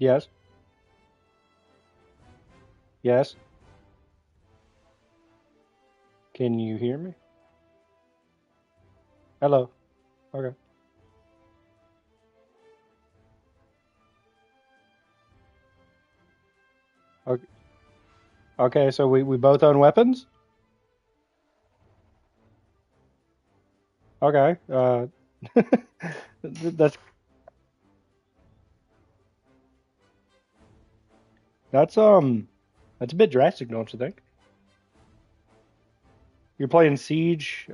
Yes. Yes. Can you hear me? Hello. Okay. Okay. Okay. So we both own weapons. Okay. That's that's that's a bit drastic, don't you think? You're playing Siege,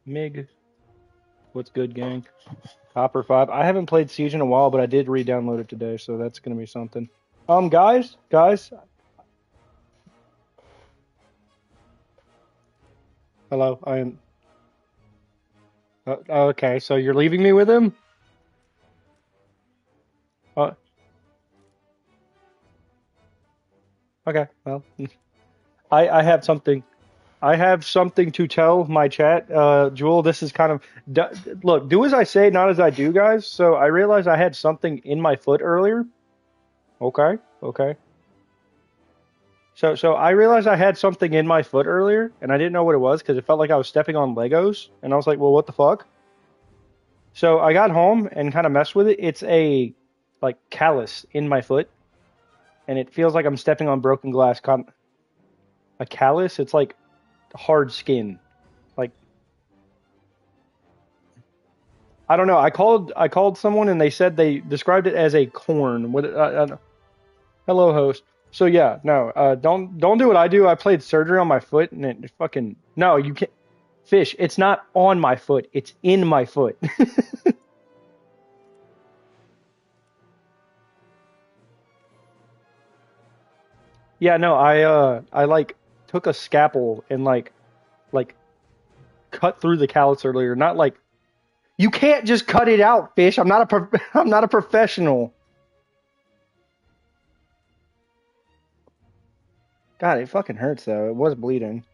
Mig. What's good, gang? Hopper 5. I haven't played Siege in a while, but I did re-download it today, so that's gonna be something. Guys, hello. I am. Okay, so you're leaving me with him? Uh, okay. Well, I have something. I have something to tell my chat. Jewel, this is kind of look. Do as I say, not as I do, guys. So I realized I had something in my foot earlier. Okay. Okay. So I realized I had something in my foot earlier, and I didn't know what it was because it felt like I was stepping on Legos, and I was like, "Well, what the fuck?" So I got home and kind of messed with it. It's a like callus in my foot, and it feels like I'm stepping on broken glass. A callus? It's like hard skin. Like I don't know. I called someone and they said they described it as a corn. Hello, host. So yeah, no, don't do what I do. I played surgery on my foot and it fucking no, you can't. Fish. It's not on my foot. It's in my foot. Yeah, no, I like took a scalpel and like cut through the callus earlier. Not like you can't just cut it out, fish. I'm not a I'm not a professional. God, it fucking hurts though. It was bleeding.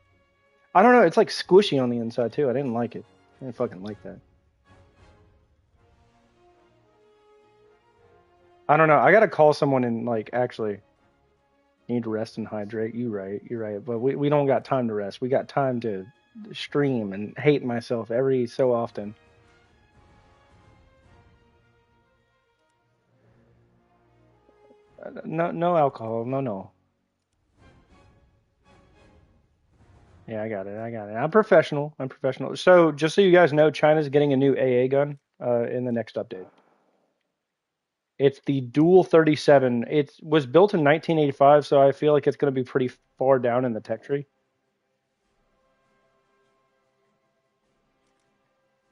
I don't know. It's like squishy on the inside too. I didn't like it. I didn't fucking like that. I don't know. I gotta call someone and like actually need to rest and hydrate. You right. You're right. But we don't got time to rest. We got time to stream and hate myself every so often. No, no alcohol. No, no. Yeah, I got it. I got it. I'm professional. I'm professional. So just so you guys know, China's getting a new AA gun in the next update. It's the Dual 37. It was built in 1985, so I feel like it's going to be pretty far down in the tech tree.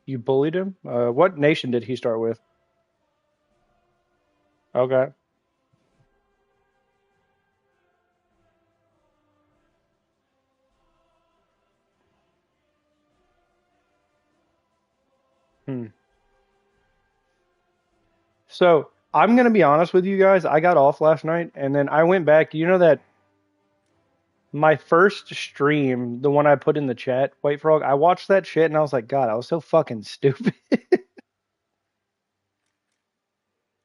You bullied him? What nation did he start with? Okay. Hmm. So I'm going to be honest with you guys. I got off last night and then I went back. You know that my first stream, the one I put in the chat, White Frog, I watched that shit and I was like, God, I was so fucking stupid.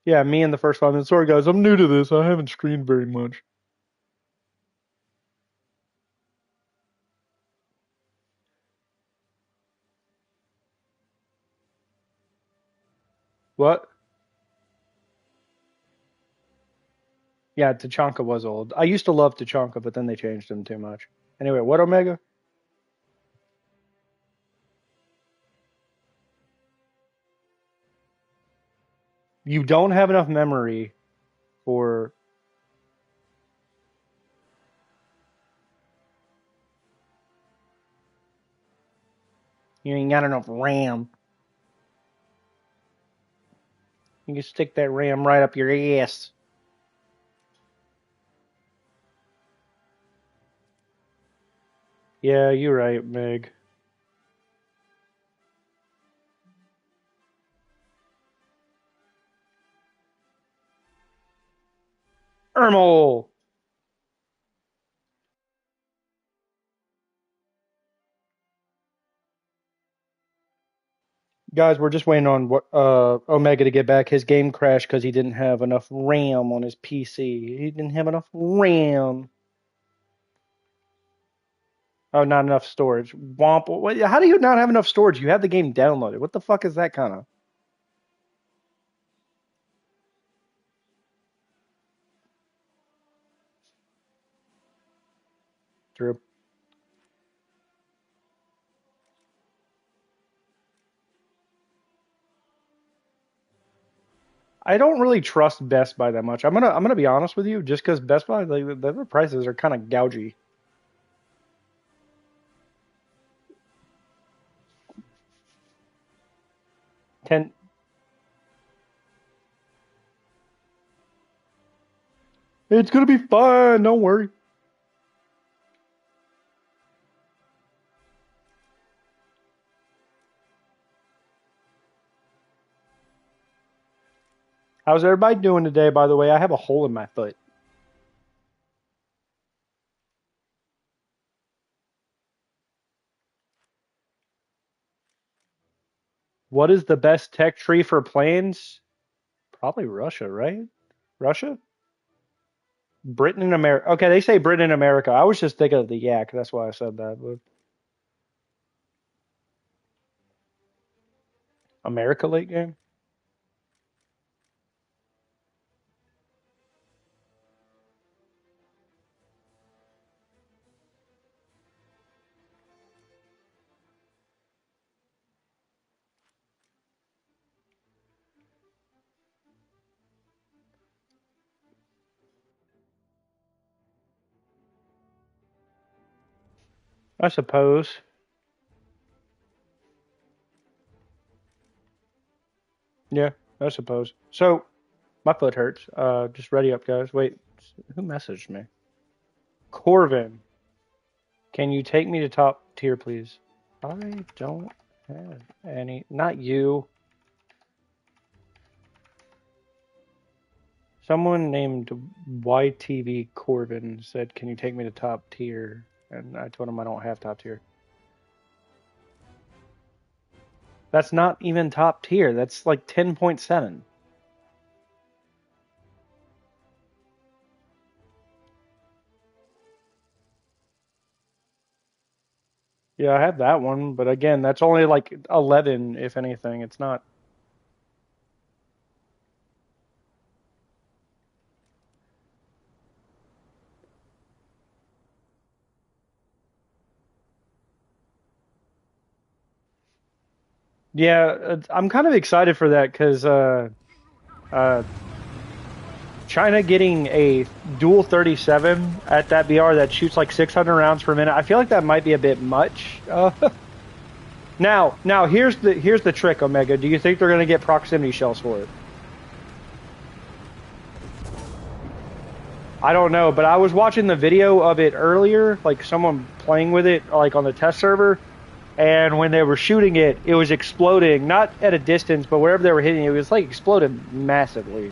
Yeah, me in the first 5 minutes. Sorry, guys, I'm new to this. I haven't streamed very much. What? Yeah, Tachanka was old. I used to love Tachanka, but then they changed him too much. Anyway, what Omega? You don't have enough memory for. You ain't got enough RAM. You can stick that RAM right up your ass. Yeah, you're right, Meg. Ermol! Guys, we're just waiting on Omega to get back. His game crashed because he didn't have enough RAM on his PC. He didn't have enough RAM. Oh, not enough storage. Womp. How do you not have enough storage? You have the game downloaded. What the fuck is that kind of? True. I don't really trust Best Buy that much. I'm gonna be honest with you, just because Best Buy the prices are kind of gougy. 10. It's gonna be fine. Don't worry. How's everybody doing today? By the way, I have a hole in my foot. What is the best tech tree for planes? Probably Russia, right? Russia? Britain and America. Okay, they say Britain and America. I was just thinking of the yak. That's why I said that. But America late game? I suppose. Yeah, I suppose. So, my foot hurts. Just ready up, guys. Wait, who messaged me? Corvin. Can you take me to top tier, please? I don't have any. Not you. Someone named YTV Corvin said, "Can you take me to top tier?" And I told him I don't have top tier. That's not even top tier. That's like 10.7. Yeah, I have that one, but again, that's only like 11, if anything. It's not. Yeah, I'm kind of excited for that because uh, China getting a dual 37 at that BR that shoots like 600 rounds per minute. I feel like that might be a bit much. Now here's the trick, Omega. Do you think they're gonna get proximity shells for it? I don't know, but I was watching the video of it earlier, like someone playing with it, like on the test server, and when they were shooting it, it was exploding, not at a distance, but wherever they were hitting it, it was like exploded massively.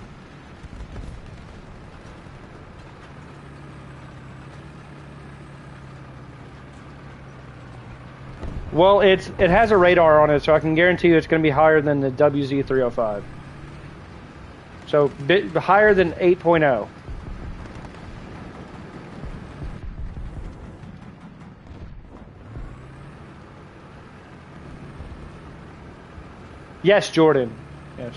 Well, it has a radar on it, so I can guarantee you it's going to be higher than the WZ305. So bit higher than 8.0. Yes, Jordan. Yes.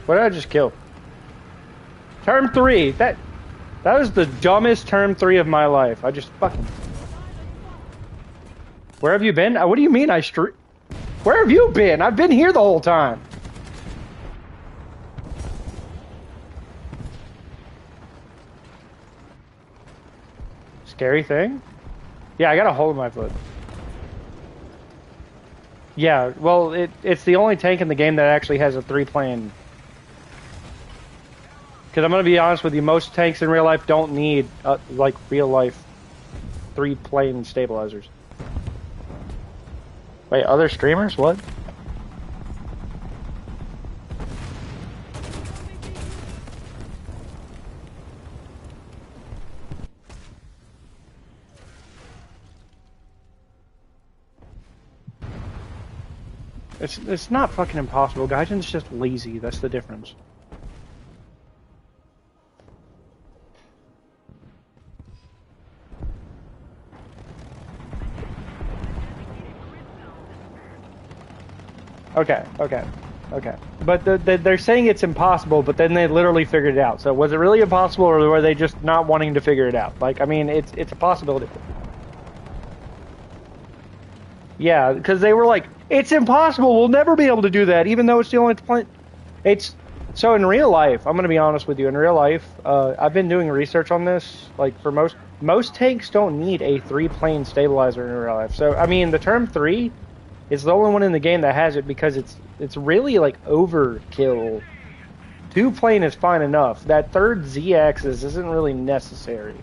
What did I just kill? Term 3. That was the dumbest term 3 of my life. I just fucking. Where have you been? What do you mean Where have you been? I've been here the whole time. Scary thing? Yeah, I got a hole in my foot. Yeah, well, it's the only tank in the game that actually has a 3-plane. Because I'm going to be honest with you, most tanks in real life don't need, like, real life 3-plane stabilizers. Wait, other streamers? What? It's not fucking impossible. Gaijin's just lazy. That's the difference. Okay, okay, okay. But they're saying it's impossible, but then they literally figured it out. So was it really impossible, or were they just not wanting to figure it out? Like, I mean, it's a possibility. Yeah, because they were like, it's impossible. We'll never be able to do that, even though it's the only point. It's so in real life. I'm gonna be honest with you. In real life, I've been doing research on this. Like for most tanks don't need a 3-plane stabilizer in real life. So I mean, the term 3 is the only one in the game that has it because it's really like overkill. 2-plane is fine enough. That third Z-axis isn't really necessary.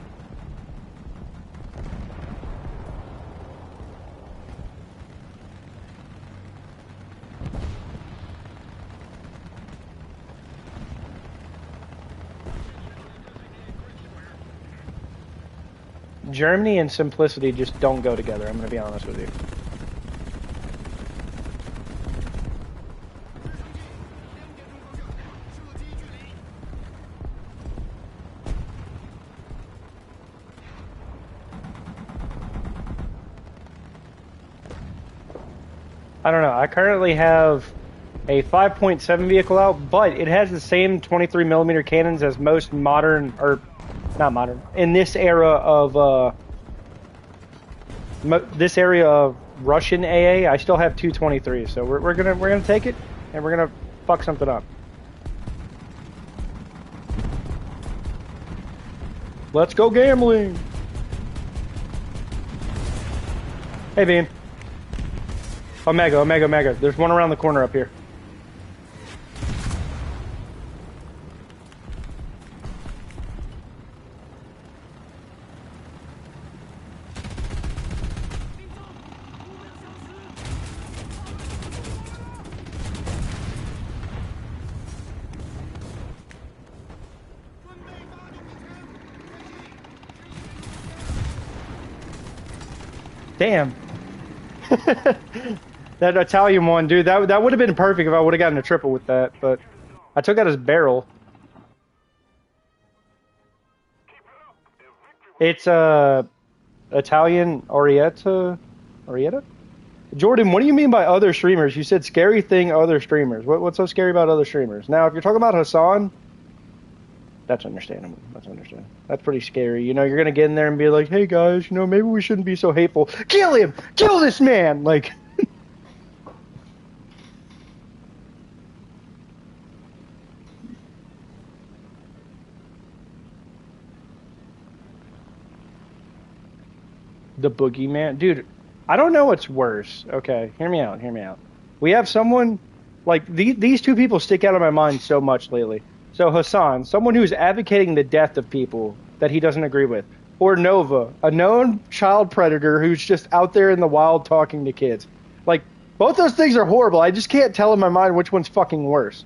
Germany and simplicity just don't go together, I'm going to be honest with you. I don't know. I currently have a 5.7 vehicle out, but it has the same 23mm cannons as most modern, or not modern, in this era of Russian AA. I still have 223s, so we're gonna take it and we're gonna fuck something up. Let's go gambling. Hey, Bean. Omega. There's one around the corner up here. Damn. That Italian one, dude, that would have been perfect if I would have gotten a triple with that, but I took out his barrel. It's Italian Orietta? Jordan, what do you mean by other streamers? You said scary thing other streamers. What's so scary about other streamers? Now, if you're talking about Hassan, that's understandable. That's understandable. That's pretty scary. You know, you're gonna get in there and be like, hey guys, you know, maybe we shouldn't be so hateful. Kill him! Kill this man! Like the boogeyman, dude. I don't know what's worse. Okay, hear me out. We have someone like these two people stick out of my mind so much lately. So Hassan, someone who's advocating the death of people that he doesn't agree with, or Nova, a known child predator who's just out there in the wild talking to kids. Like both those things are horrible. I just can't tell in my mind which one's fucking worse.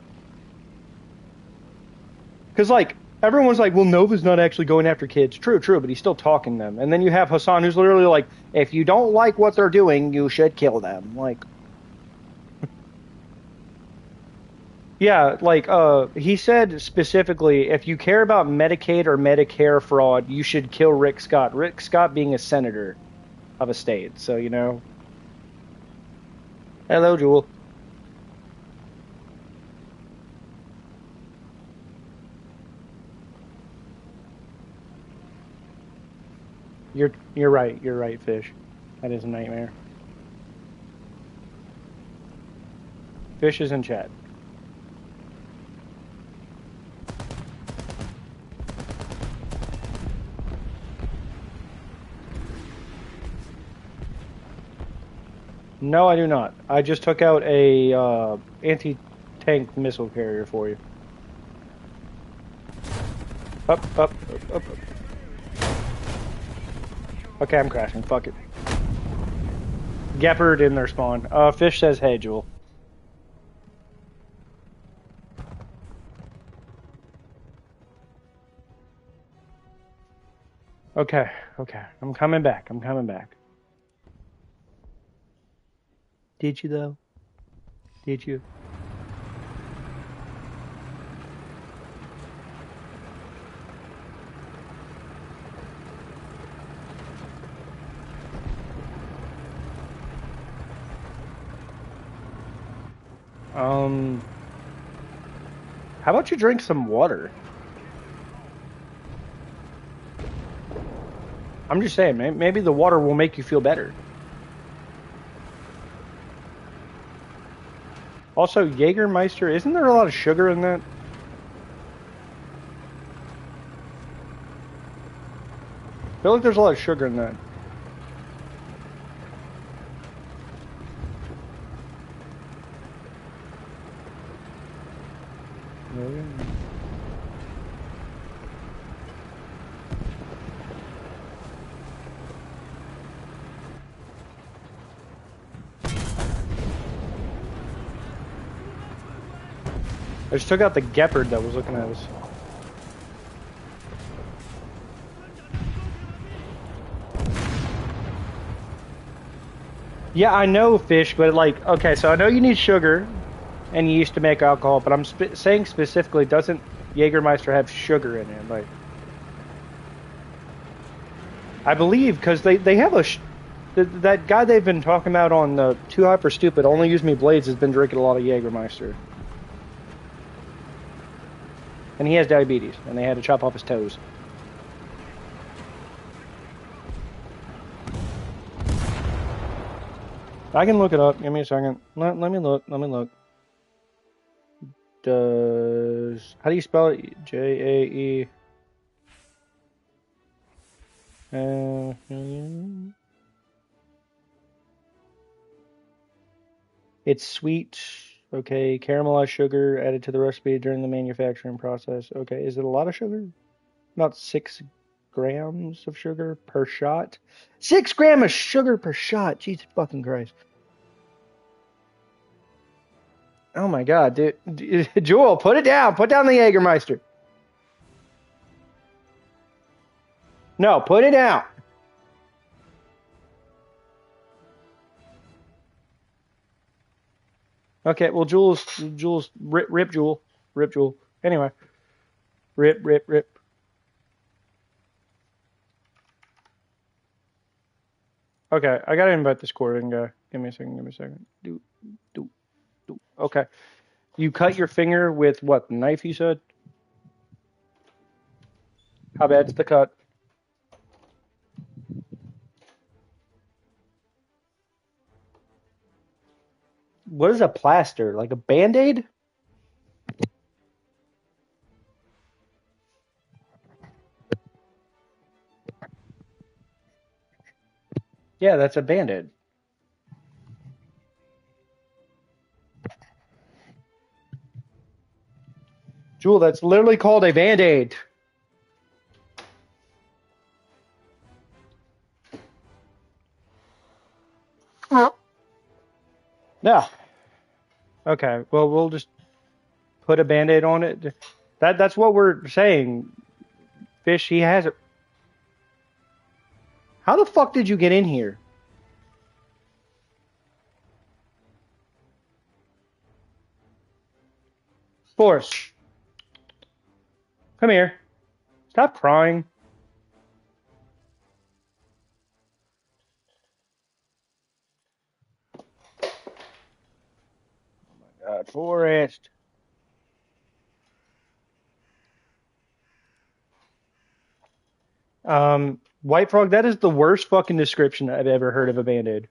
Because like everyone's like, well, Nova's not actually going after kids. True, but he's still talking them. And then you have Hassan, who's literally like, if you don't like what they're doing, you should kill them. Like, yeah, like he said specifically, if you care about Medicaid or Medicare fraud, you should kill Rick Scott. Rick Scott being a senator of a state. So, you know. Hello, Jewel. You're right. You're right, Fish. That is a nightmare. Fish is in chat. No, I do not. I just took out a anti-tank missile carrier for you. Up. Okay, I'm crashing. Fuck it. Gepard in their spawn. Fish says, hey, Jewel. Okay. I'm coming back. Did you, though? Did you? How about you drink some water? I'm just saying, maybe the water will make you feel better. Also, Jägermeister, isn't there a lot of sugar in that? I feel like there's a lot of sugar in that. I just took out the Gepard that was looking at us. Yeah, I know, Fish, but like, okay, so I know you need sugar and yeast to make alcohol, but I'm saying specifically, doesn't Jägermeister have sugar in it? Like, I believe, because they have that guy they've been talking about on the Too Hot for Stupid, Only Use Me Blades, has been drinking a lot of Jägermeister. And he has diabetes, and they had to chop off his toes. I can look it up. Give me a second. Let me look. Let me look. How do you spell it? Jae. It's sweet. Okay, caramelized sugar added to the recipe during the manufacturing process. Okay, is it a lot of sugar? About 6 grams of sugar per shot. 6 grams of sugar per shot. Jesus fucking Christ. Oh my God, dude. Jewel, put it down. Put down the Jägermeister. No, put it down. Okay, well, Jules, rip Jewel. Rip Jewel. Anyway. Rip. Okay, I gotta invite this Corvin guy. Give me a second. Do. Okay. You cut your finger with what, the knife you said? How bad's the cut? What is a plaster? Like a Band-Aid? Yeah, that's a Band-Aid. Jewel, that's literally called a Band-Aid. Yeah. Okay, well, we'll just put a Band-Aid on it. That's what we're saying. Fish, he has it. How the fuck did you get in here? Force. Come here. Stop crying. Oh my God, Forrest. White Frog, that is the worst fucking description I've ever heard of a Band-Aid.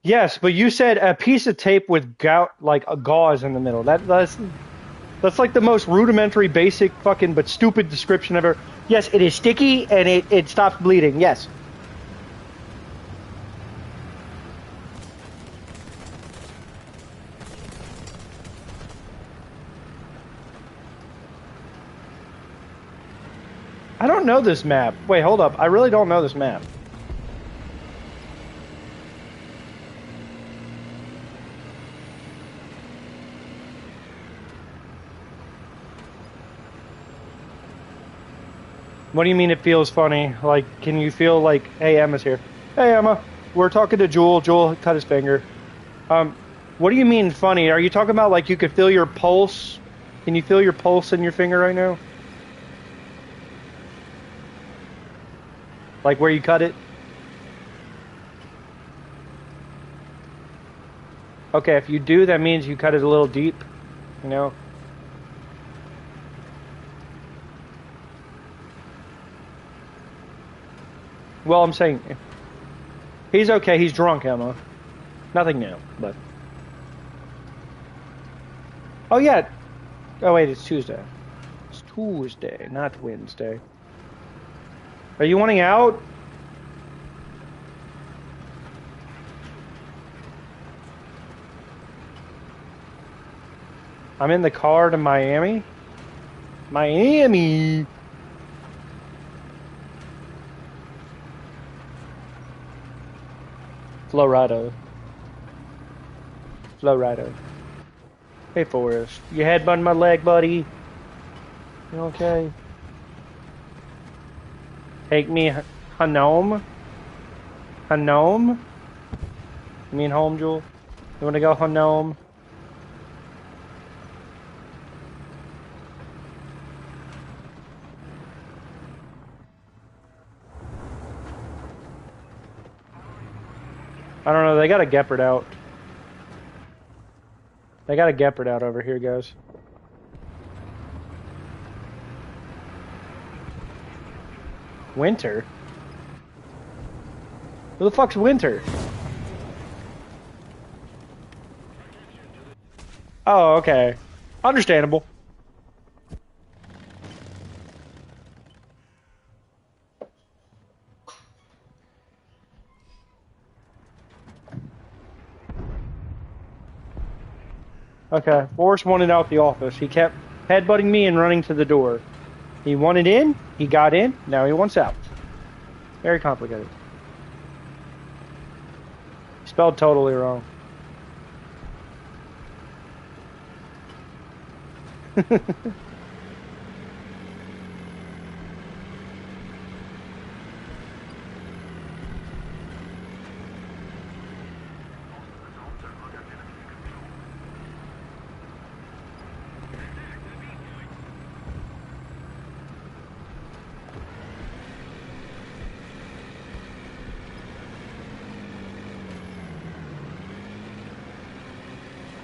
Yes, but you said a piece of tape with like a gauze in the middle. That's like the most rudimentary, basic, fucking, but stupid description ever. Yes, it is sticky and it stops bleeding. Yes. I don't know this map. Wait, hold up. I really don't know this map. What do you mean it feels funny? Like, can you feel like, hey, Emma's here. Hey, Emma. we're talking to Jewel. Jewel cut his finger. What do you mean funny? Are you talking about like you could feel your pulse? Can you feel your pulse in your finger right now? Like where you cut it? Okay, if you do, that means you cut it a little deep, you know? Well, I'm saying, he's okay, he's drunk, Emma. Nothing new, but... Oh, yeah. Oh, wait, it's Tuesday. It's Tuesday, not Wednesday. Are you wanting out? I'm in the car to Miami. Miami! Florida. Florida. Hey, Forrest. You headbutting my leg, buddy? You okay? Take me home? Home? You mean home, Jewel? You wanna go home? I don't know, they got a Gepard out. They got a Gepard out over here, guys. Winter? Who the fuck's Winter? Oh, okay. Understandable. Okay, Forrest wanted out the office. He kept headbutting me and running to the door. He wanted in, he got in, now he wants out. Very complicated. Spelled totally wrong.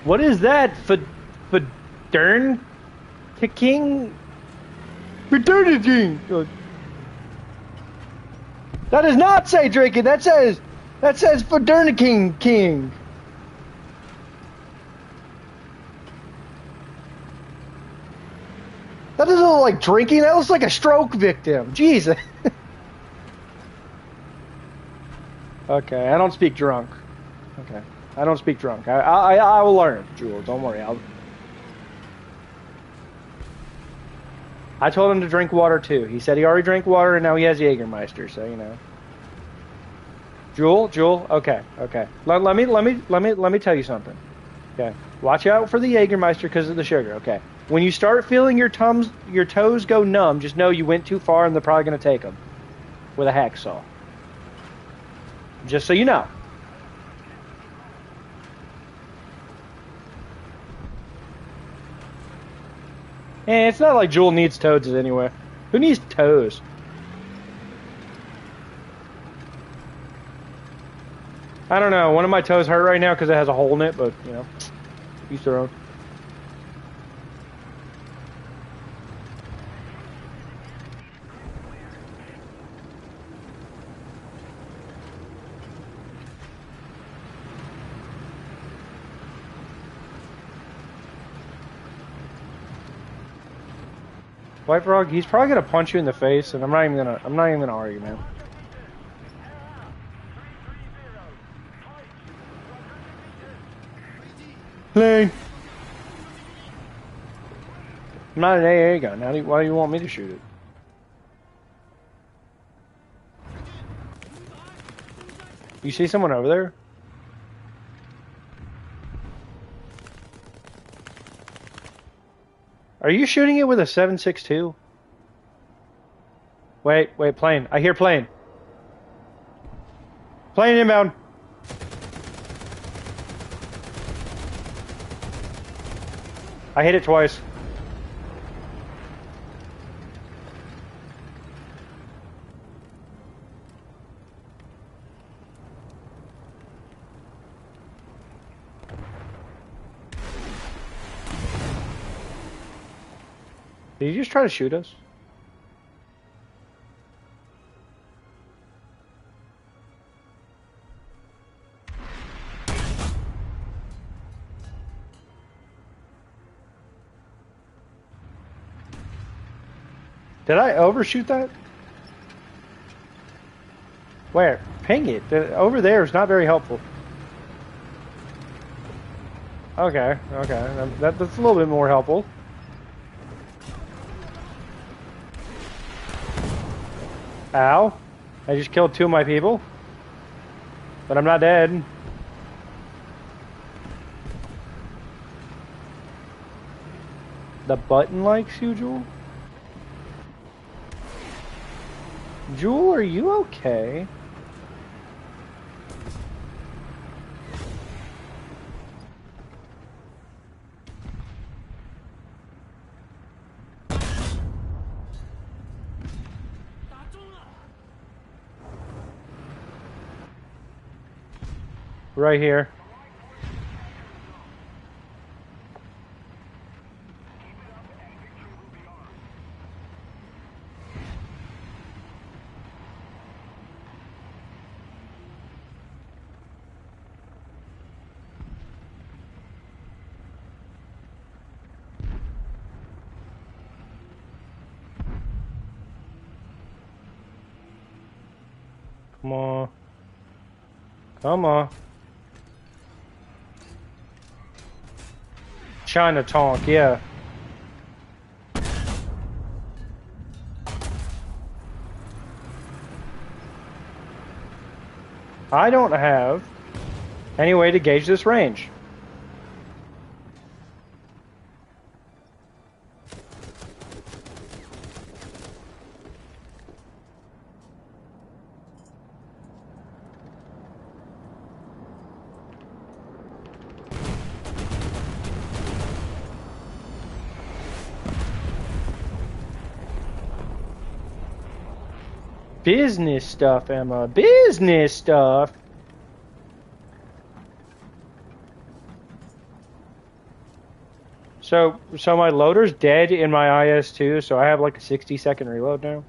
What is that? Fadern King? Fraternity! That does not say drinking. That says Fraternity King. That doesn't look like drinking. That looks like a stroke victim. Jesus. Okay, I don't speak drunk. Okay, I don't speak drunk. I will learn, Jewel. Don't worry. I told him to drink water too. He said he already drank water and now he has Jägermeister. So you know. Jewel. Okay. Let me tell you something. Okay. Watch out for the Jägermeister because of the sugar. Okay. When you start feeling your toes go numb, just know you went too far and they're probably gonna take them with a hacksaw. Just so you know. And it's not like Jewel needs toes anyway. Who needs toes? I don't know. One of my toes hurt right now because it has a hole in it, but, you know, each their own. White Frog, he's probably gonna punch you in the face, and I'm not even gonna argue, man. Lane. I'm not an AA gun. Why do you want me to shoot it? You see someone over there? Are you shooting it with a 7.62? Wait, plane. I hear plane. Plane inbound. I hit it twice. Did you just try to shoot us? Did I overshoot that? Where? Ping it. Over there is not very helpful. Okay, okay. That's a little bit more helpful. Ow. I just killed 2 of my people. But I'm not dead. The button likes you, Jewel? Jewel, are you okay? Right here. Come on. Come on. China Tonk, yeah. I don't have any way to gauge this range. Business stuff, Emma. Business stuff. So my loader's dead in my IS-2, so I have like a 60-second reload now.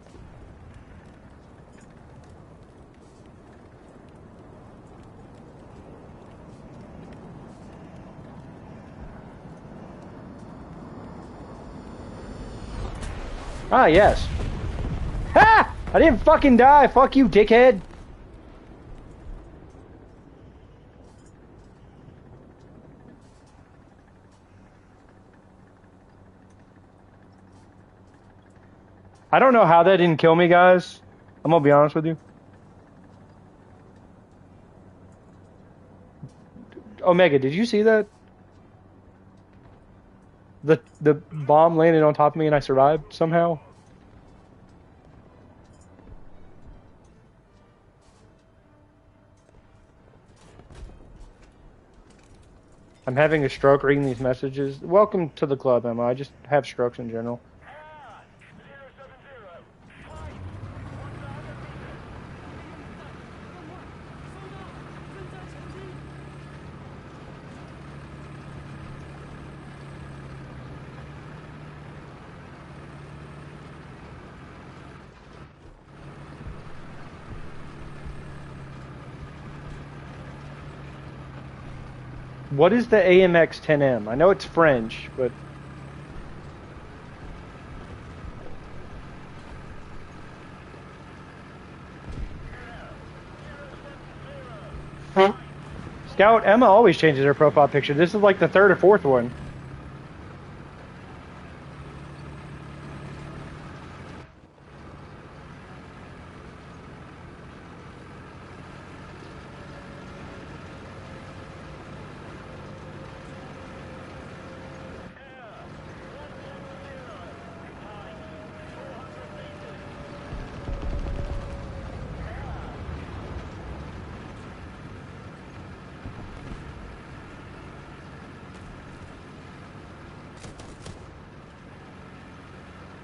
Ah, yes. Ha! I didn't fucking die. Fuck you, dickhead. I don't know how that didn't kill me, guys. I'm gonna be honest with you. Omega, did you see that? The bomb landed on top of me and I survived somehow? I'm having a stroke reading these messages. Welcome to the club, Emma. I just have strokes in general. What is the AMX 10M? I know it's French, but... Scout, Emma always changes her profile picture. This is like the 3rd or 4th one.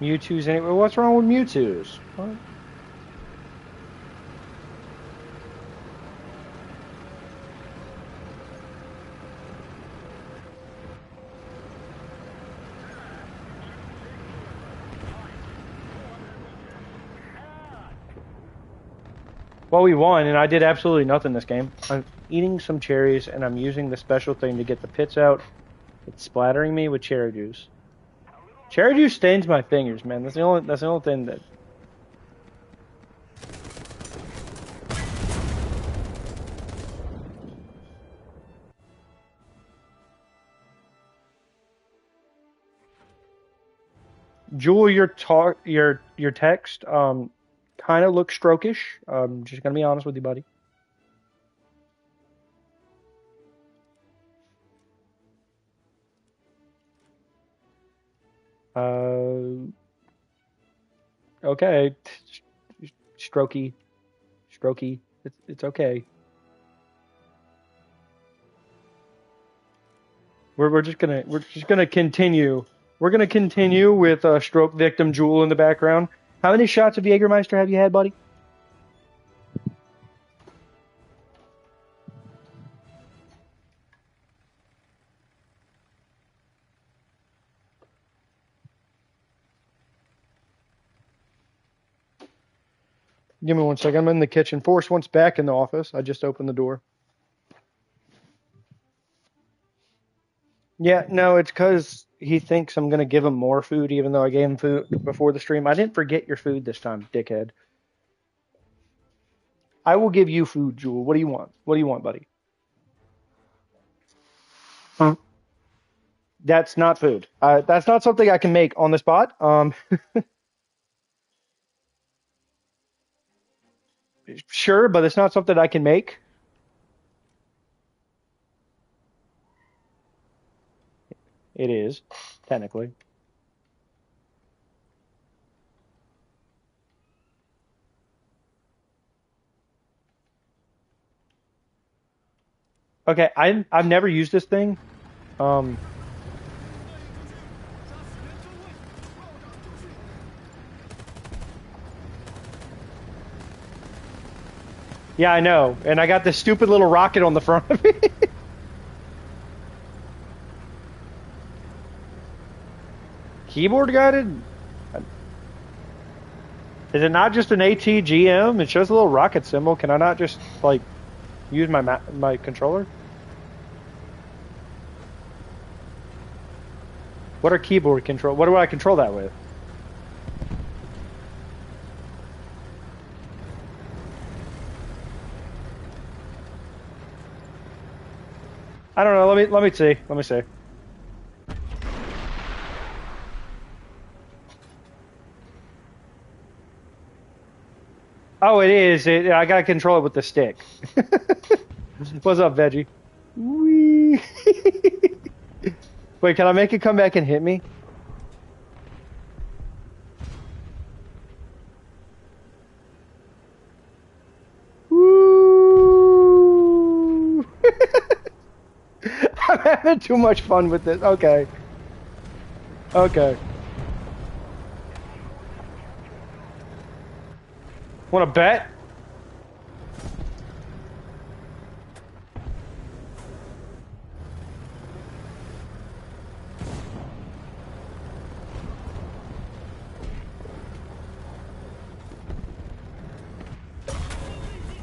Mewtwo's anyway. What's wrong with Mewtwo's? What? Well, we won, and I did absolutely nothing this game. I'm eating some cherries, and I'm using the special thing to get the pits out. It's splattering me with cherry juice. Cherry juice stains my fingers, man. That's the only thing that. Jewel, your text kind of looks strokish. Just gonna be honest with you, buddy. Okay, strokey, strokey. It's okay. We're just gonna continue. We're gonna continue with stroke victim Jewel in the background. How many shots of Jägermeister have you had, buddy? Give me one second. I'm in the kitchen. Forrest wants back in the office. I just opened the door. Yeah, no, it's because he thinks I'm gonna give him more food, even though I gave him food before the stream. I didn't forget your food this time, dickhead. I will give you food, Jewel. What do you want? What do you want, buddy? Huh? That's not food. That's not something I can make on the spot. Sure, but it's not something I can make. It is, technically. Okay, I've never used this thing. Yeah, I know, and I got this stupid little rocket on the front of it. Keyboard guided? Is it not just an ATGM? It shows a little rocket symbol. Can I not just like use my controller? What are keyboard control? What do I control that with? I don't know. Let me see. Let me see. Oh, it is. I gotta control it with the stick. What's up, Veggie? Wee. Wait, can I make it come back and hit me? Woo! I'm having too much fun with this. Okay. Okay. Want to bet?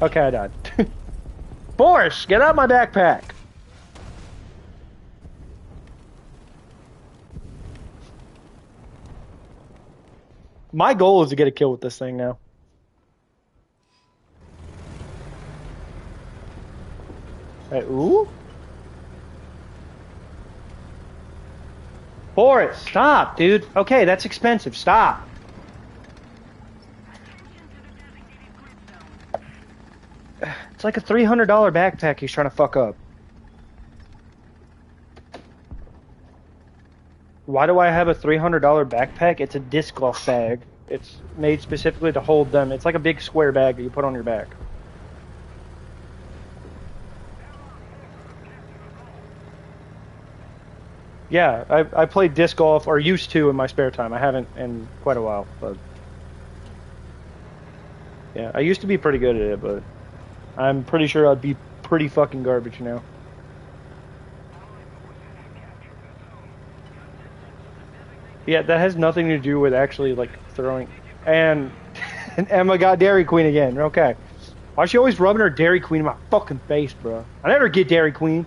Okay, I died. Boris, get out of my backpack. My goal is to get a kill with this thing now. Hey, ooh? Boris, stop, dude. Okay, that's expensive. Stop. It's like a $300 backpack he's trying to fuck up. Why do I have a $300 backpack? It's a disc golf bag. It's made specifically to hold them. It's like a big square bag that you put on your back. Yeah, I played disc golf, or used to in my spare time. I haven't in quite a while, but yeah, I used to be pretty good at it, but I'm pretty sure I'd be pretty fucking garbage now. Yeah, that has nothing to do with actually like throwing. And, and Emma got Dairy Queen again. Okay. Why is she always rubbing her Dairy Queen in my fucking face, bro? I never get Dairy Queen.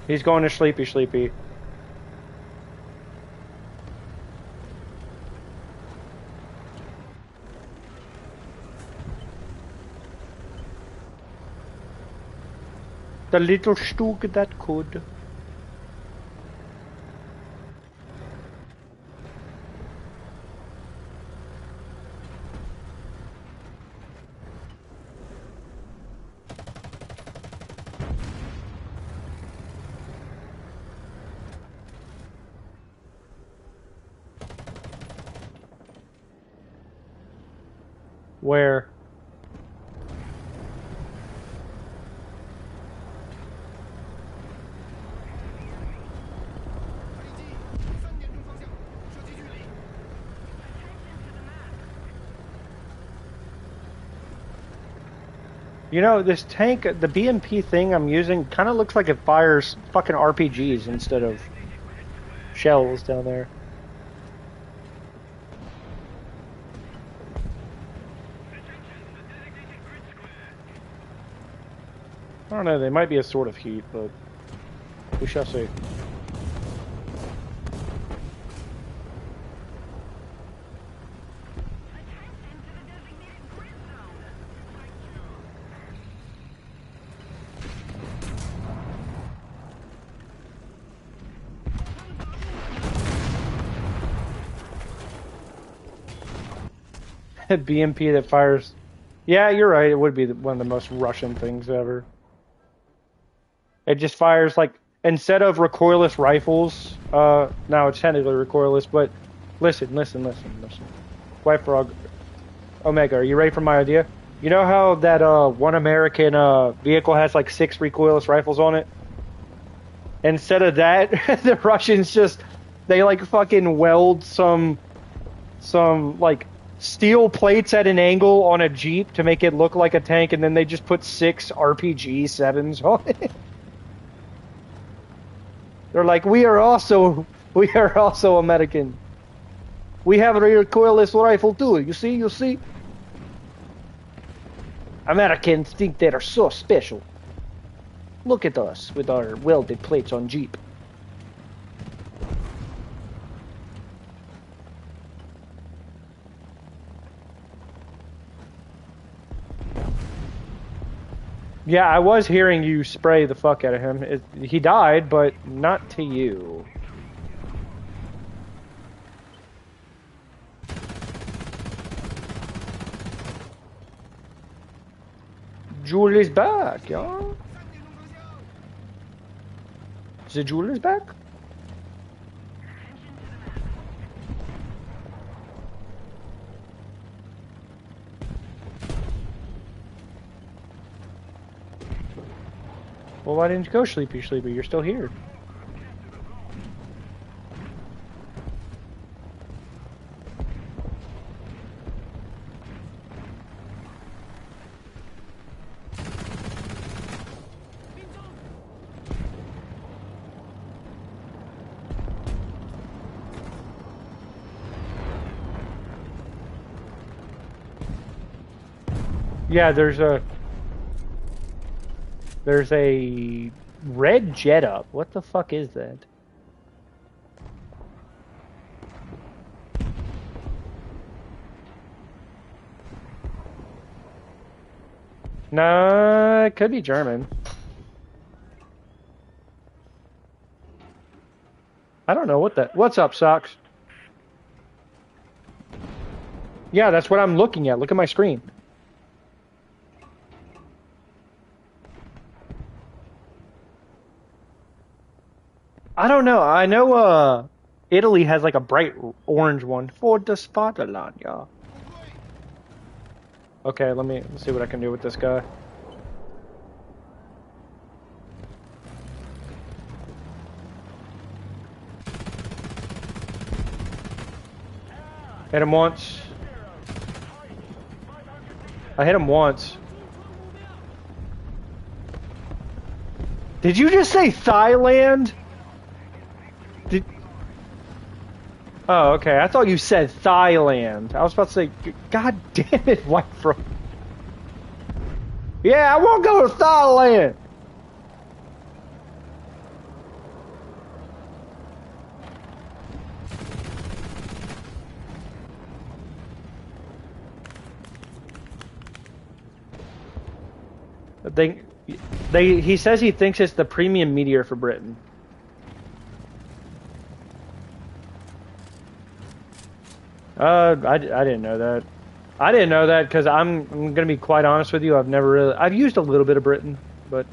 He's going to sleepy, sleepy. The little stook that could. Where? You know, this tank, the BMP thing I'm using, kind of looks like it fires fucking RPGs instead of shells down there. I don't know, they might be a sort of heat, but we shall see. BMP that fires. Yeah, you're right. It would be one of the most Russian things ever. It just fires like instead of recoilless rifles. Now it's technically recoilless, but listen. White Frog, Omega, are you ready for my idea? You know how that one American vehicle has like 6 recoilless rifles on it? Instead of that, the Russians just they like fucking weld some like steel plates at an angle on a Jeep to make it look like a tank, and then they just put 6 RPG 7s on it. They're like, we are also American. We have a recoilless rifle too. You see. Americans think they are so special. Look at us with our welded plates on Jeep. Yeah, I was hearing you spray the fuck out of him. He died, but not to you. Julie's back, y'all. Is it Julie's back? Well, why didn't you go sleepy? You're still here. Yeah, there's a red jet up. What the fuck is that? Nah, it could be German. I don't know what that. What's up, Socks? Yeah, that's what I'm looking at. Look at my screen. I don't know. I know Italy has like a bright orange one for the Fatherland, yeah. Okay, let's see what I can do with this guy. Hit him once. I hit him once. Did you just say Thailand? Did... Oh, okay. I thought you said Thailand. I was about to say, God damn it, White Fro. Yeah, I want to go to Thailand. He says he thinks it's the premium meteor for Britain. I didn't know that. I didn't know that because I'm gonna be quite honest with you. I've used a little bit of Britain, but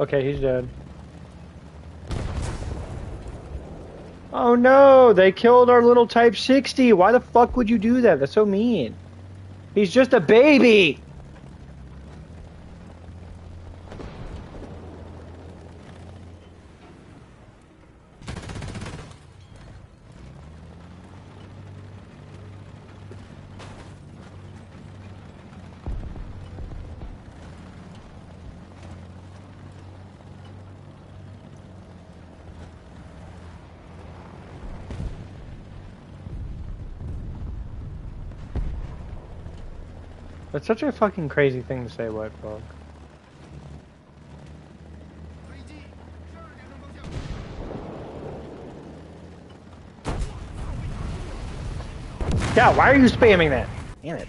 okay, he's dead. Oh no, they killed our little Type 60. Why the fuck would you do that? That's so mean. He's just a baby. That's such a fucking crazy thing to say, White Frog. Yeah, why are you spamming that? Damn it.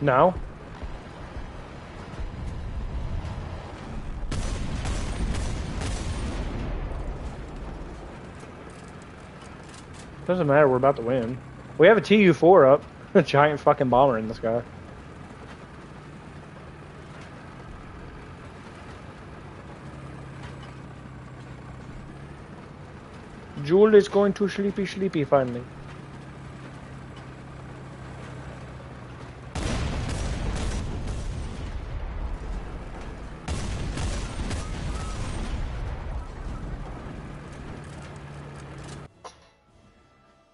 No. Doesn't matter, we're about to win. We have a TU-4 up. A giant fucking bomber in the sky. Jewel is going to sleepy finally.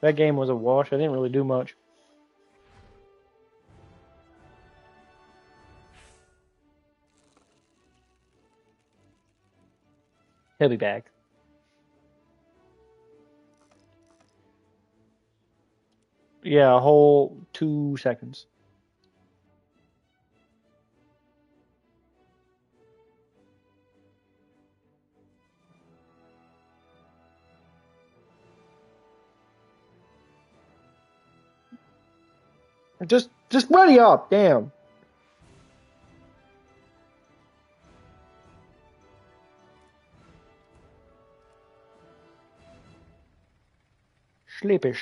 That game was a wash. I didn't really do much. He'll be back. Yeah, a whole 2 seconds. Just ready up, damn. Sleepy.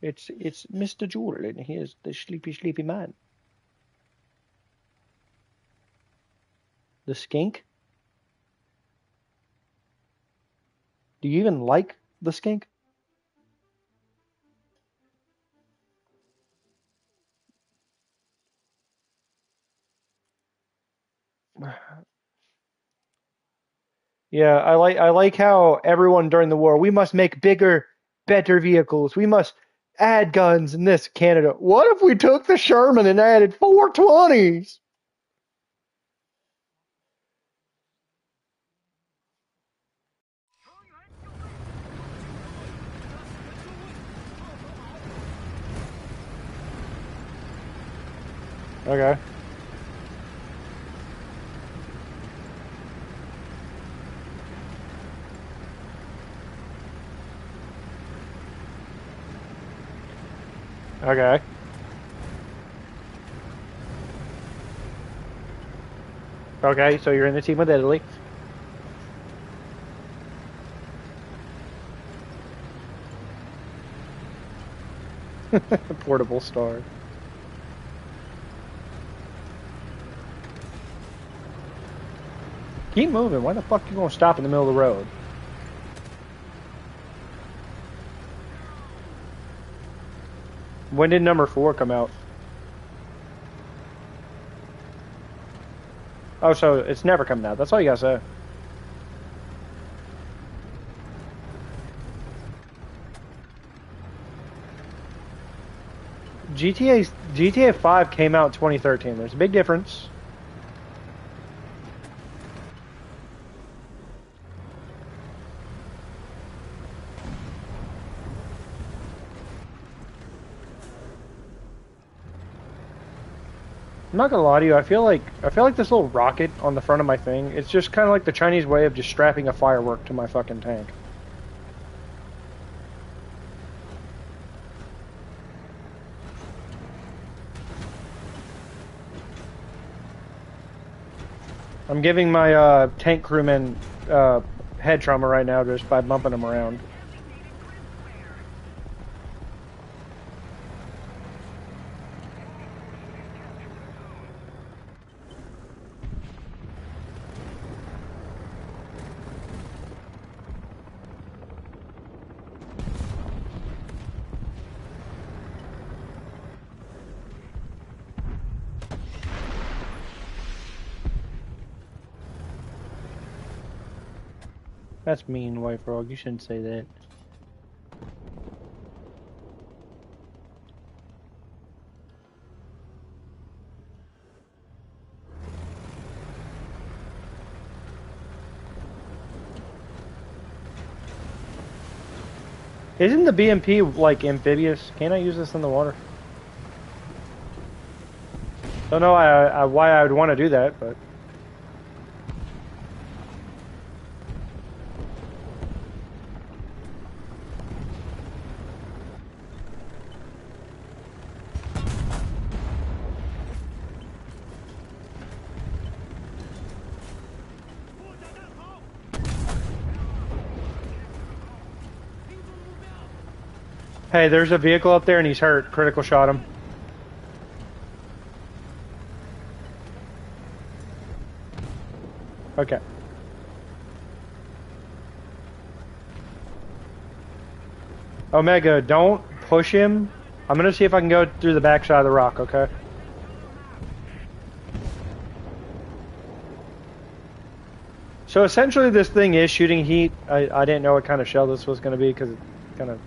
It's Mr. Jewel, and he is the sleepy man. The skink? Do you even like the skink? Yeah, I like how everyone during the war, we must make bigger, better vehicles. We must add guns in this Canada. What if we took the Sherman and added 420s? Okay. Okay. Okay, so you're in the team with Italy. Portable star. Keep moving. Why the fuck you gonna stop in the middle of the road? When did number 4 come out? Oh, so it's never coming out. That's all you gotta say. GTA 5 came out in 2013. There's a big difference. I'm not gonna lie to you. I feel like this little rocket on the front of my thing. It's just kind of like the Chinese way of just strapping a firework to my fucking tank. I'm giving my tank crewmen head trauma right now just by bumping them around. That's mean, White Frog. You shouldn't say that. Isn't the BMP like amphibious? Can't I use this in the water? Don't know why I would want to do that, but hey, there's a vehicle up there and he's hurt. Critical shot him. Okay. Omega, don't push him. I'm gonna see if I can go through the backside of the rock, okay? So essentially this thing is shooting heat. I didn't know what kind of shell this was gonna be because it kind of...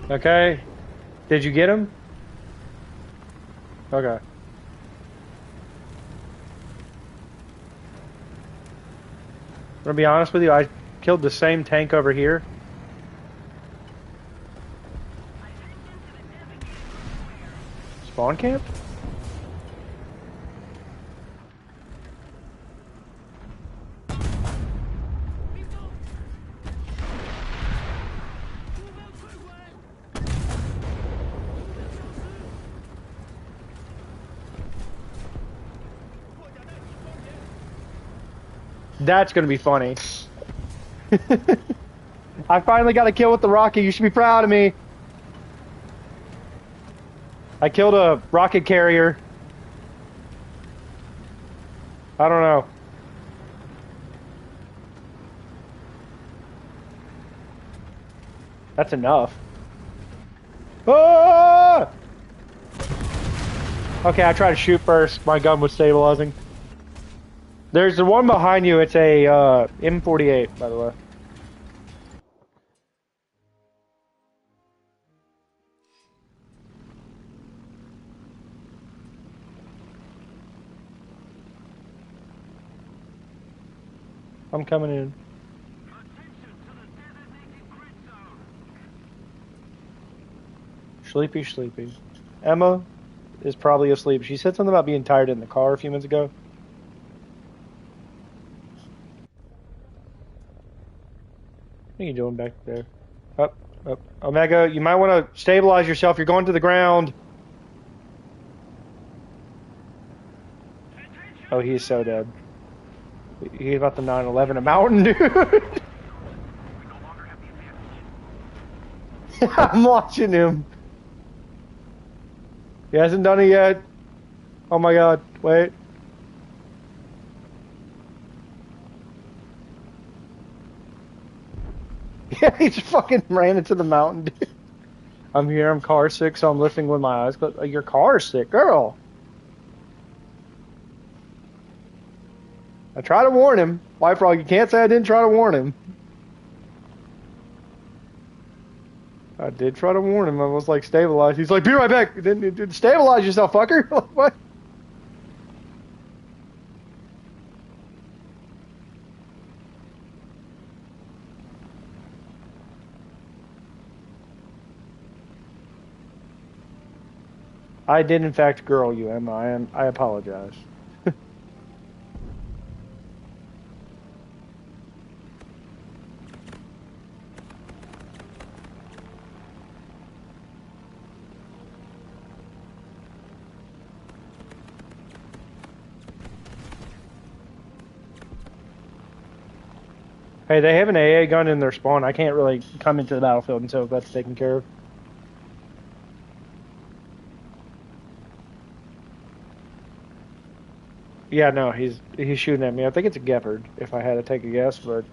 Okay. Did you get him? Okay. I'm gonna be honest with you, I killed the same tank over here. Spawn camp? That's gonna be funny. I finally got a kill with the rocket. You should be proud of me. I killed a rocket carrier. I don't know. That's enough. Ah! Okay, I tried to shoot first. My gun was stabilizing. There's the one behind you. It's a M48, by the way. I'm coming in. Sleepy, sleepy. Emma is probably asleep. She said something about being tired in the car a few minutes ago. What are you doing back there? Up, up. Omega, you might want to stabilize yourself. You're going to the ground. Oh, he's so dead. He's about the 9/11 a mountain, dude. I'm watching him. He hasn't done it yet. Oh my god. Wait. Yeah, he just fucking ran into the mountain, dude. I'm here, I'm car sick, so I'm lifting with my eyes closed. Your car's sick, girl. I try to warn him. White Frog, you can't say I didn't try to warn him. I did try to warn him. I was like, stabilize. He's like, be right back. Then stabilize yourself, fucker. What? I did, in fact, girl you, Emma. I apologize. Hey, they have an AA gun in their spawn. I can't really come into the battlefield until that's taken care of. Yeah, no, he's shooting at me. I think it's a Gepard, if I had to take a guess, but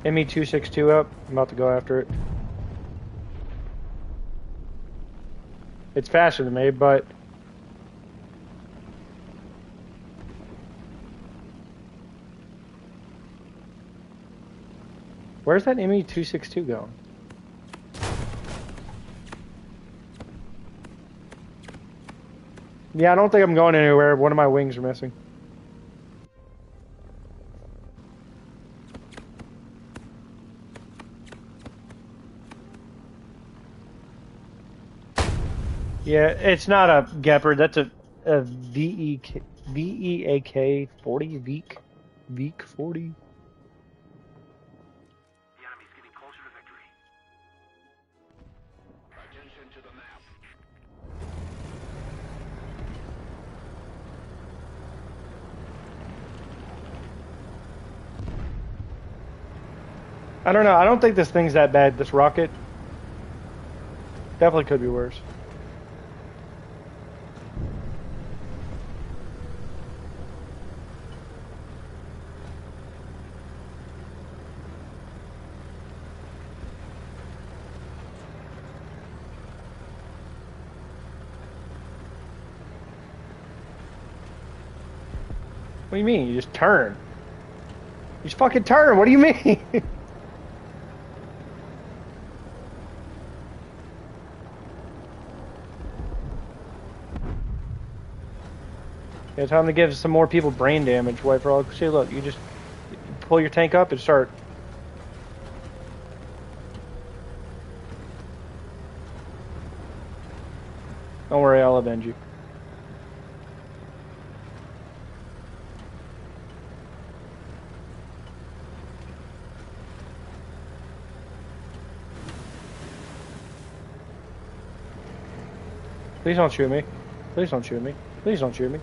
ME-262 up. I'm about to go after it. It's faster than me, but where's that ME-262 going? Yeah, I don't think I'm going anywhere. One of my wings are missing. Yeah, it's not a Gepard. That's a VEAK 40 Veek 40. The enemy's getting closer to victory. Attention to the map. I don't know. I don't think this thing's that bad. This rocket definitely could be worse. What do you mean? You just turn. You just fucking turn. What do you mean? Yeah, time to give some more people brain damage, White Frog. See, look, you just pull your tank up and start. Don't worry, I'll avenge you. Please don't shoot me. Please don't shoot me. Please don't shoot me.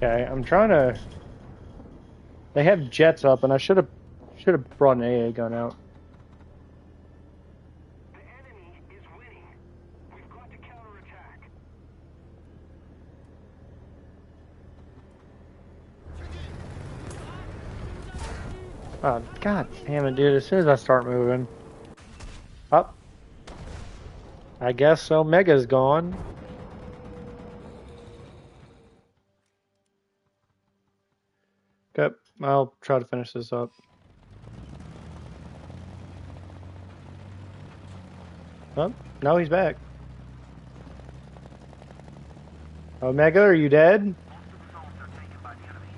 Okay, I'm trying to. They have jets up, and I should have brought an AA gun out. The enemy is winning. We've got to counterattack. Oh, god damn it, dude! As soon as I start moving, up. I guess Omega's gone. Okay, I'll try to finish this up. Oh, no, he's back. Omega, are you dead? Most of the zones are taken by the enemy.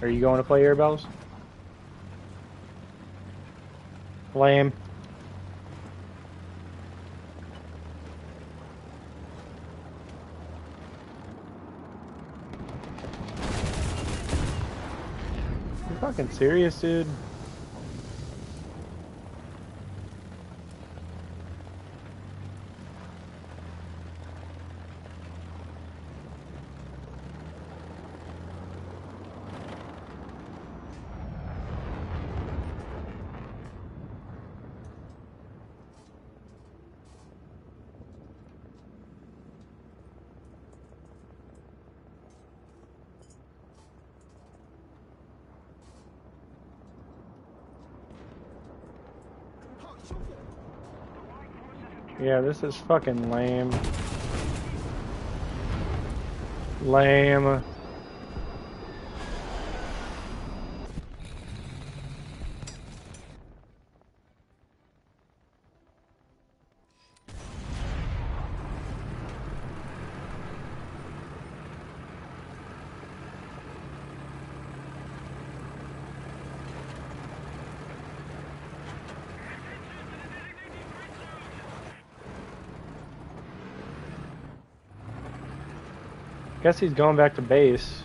Are you going to play air bells? Lame. You fucking serious, dude? Yeah, this is fucking lame. Lame. Guess he's going back to base.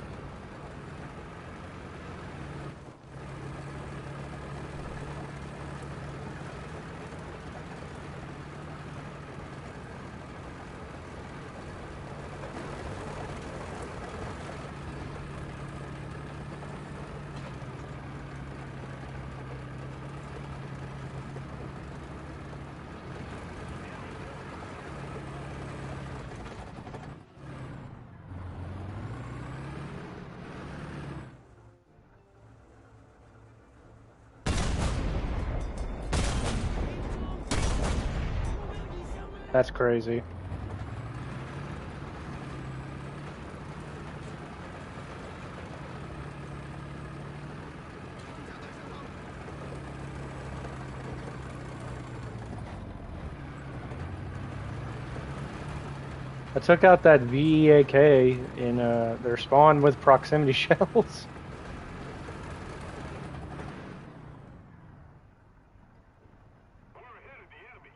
That's crazy. I took out that VEAK in their spawn with proximity shells. We're ahead of the enemy.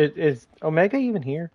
Is Omega even here?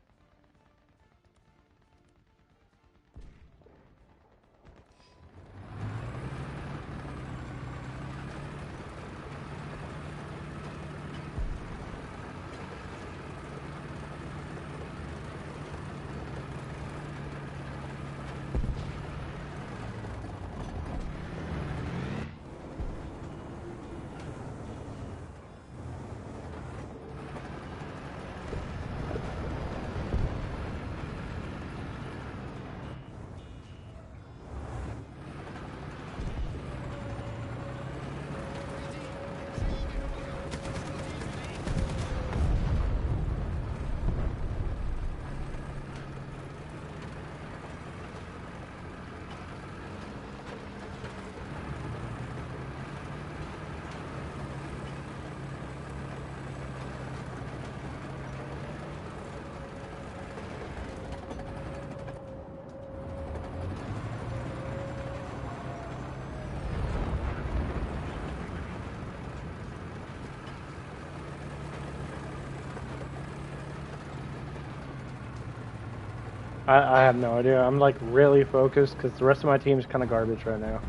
I have no idea. I'm like really focused because the rest of my team is kind of garbage right now.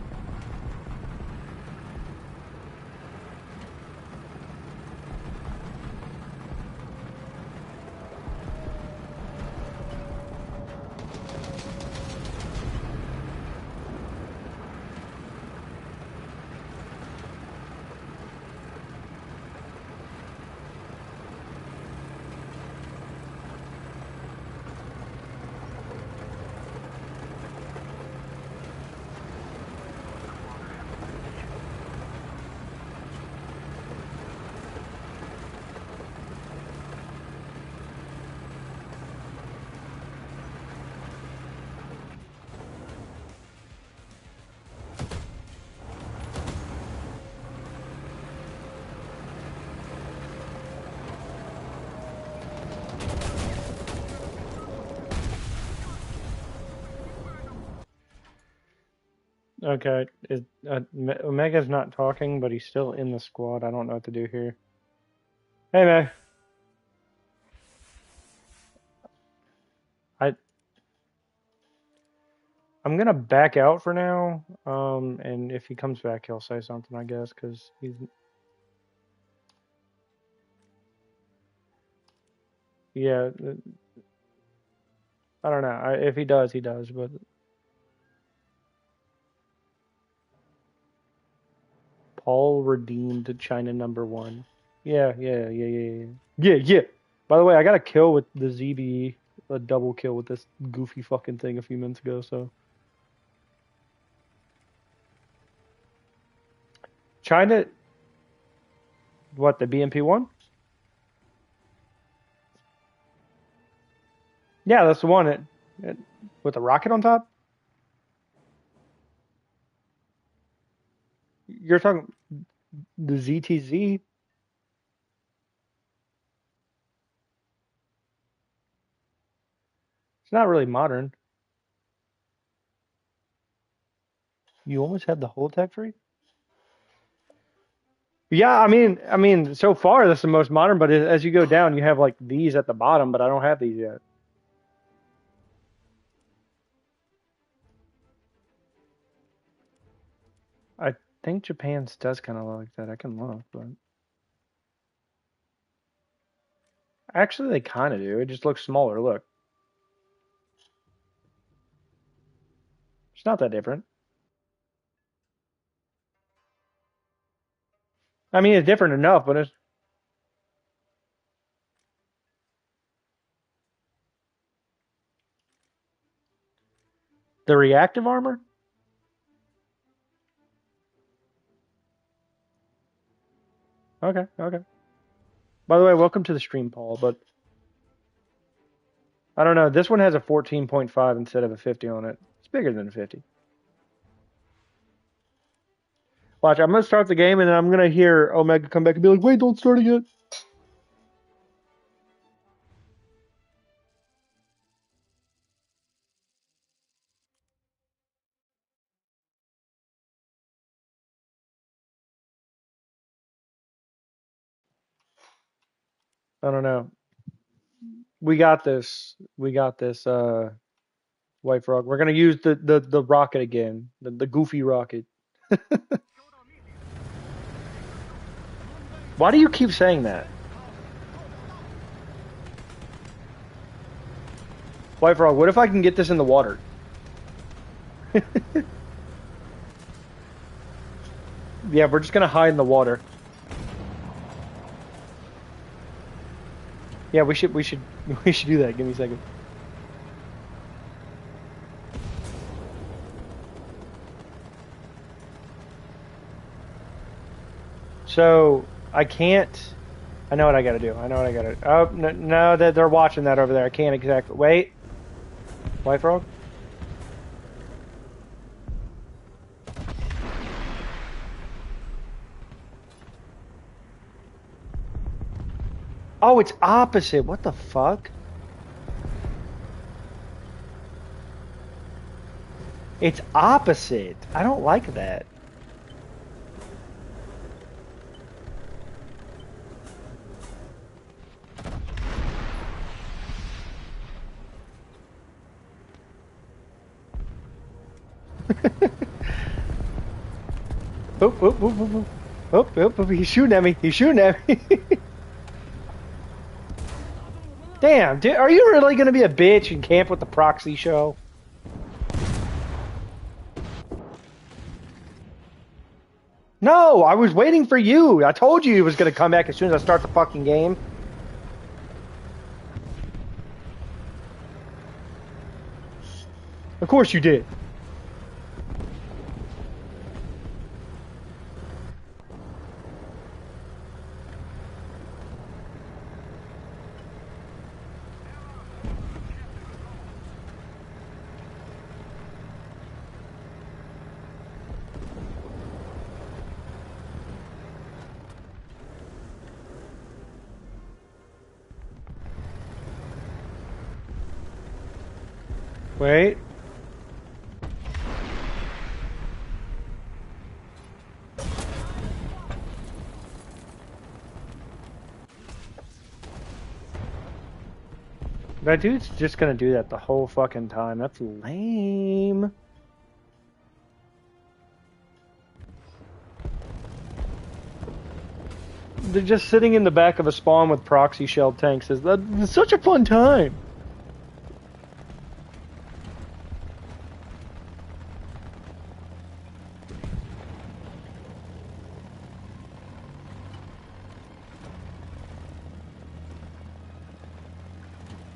Okay, Omega's not talking, but he's still in the squad. I don't know what to do here. Hey, Meg. I I'm gonna back out for now. And if he comes back, he'll say something, I guess, because he's yeah. I don't know. If he does, he does. But Paul redeemed China #1. Yeah. By the way, I got a kill with the ZBE, a double kill with this goofy fucking thing a few minutes ago. So China, what the BMP-1? Yeah, that's the one. It with the rocket on top. You're talking the ZTZ. It's not really modern. You almost had the whole tech tree. Yeah, I mean, so far that's the most modern. But as you go down, you have like these at the bottom, but I don't have these yet. I think Japan's does kind of look like that. I can look, but actually they kind of do. It just looks smaller. Look, it's not that different. I mean, it's different enough, but it's the reactive armor. Okay. By the way, welcome to the stream, Paul. But I don't know. This one has a 14.5 instead of a 50 on it. It's bigger than a 50. Watch, I'm gonna start the game and then I'm gonna hear Omega come back and be like, "Wait, don't start it yet." I don't know. We got this. We got this. White Frog. We're gonna use the rocket again. The goofy rocket. Why do you keep saying that? White Frog, what if I can get this in the water? Yeah, we're just gonna hide in the water. Yeah, we should we should do that. Give me a second. So I can't. I know what I gotta do. I know what I gotta. Oh no, no, that they're watching that over there. I can't exactly. Wait, White Frog. Oh, it's opposite. What the fuck? It's opposite. I don't like that. Oop, oop, oop, oop, oop. Oop, oop, oop. He's shooting at me. He's shooting at me. Damn, dude, are you really gonna be a bitch and camp with the proxy show? No, I was waiting for you. I told you he was gonna come back as soon as I start the fucking game. Of course you did. Wait. That dude's just gonna do that the whole fucking time. That's lame. They're just sitting in the back of a spawn with proxy shell tanks. It's such a fun time.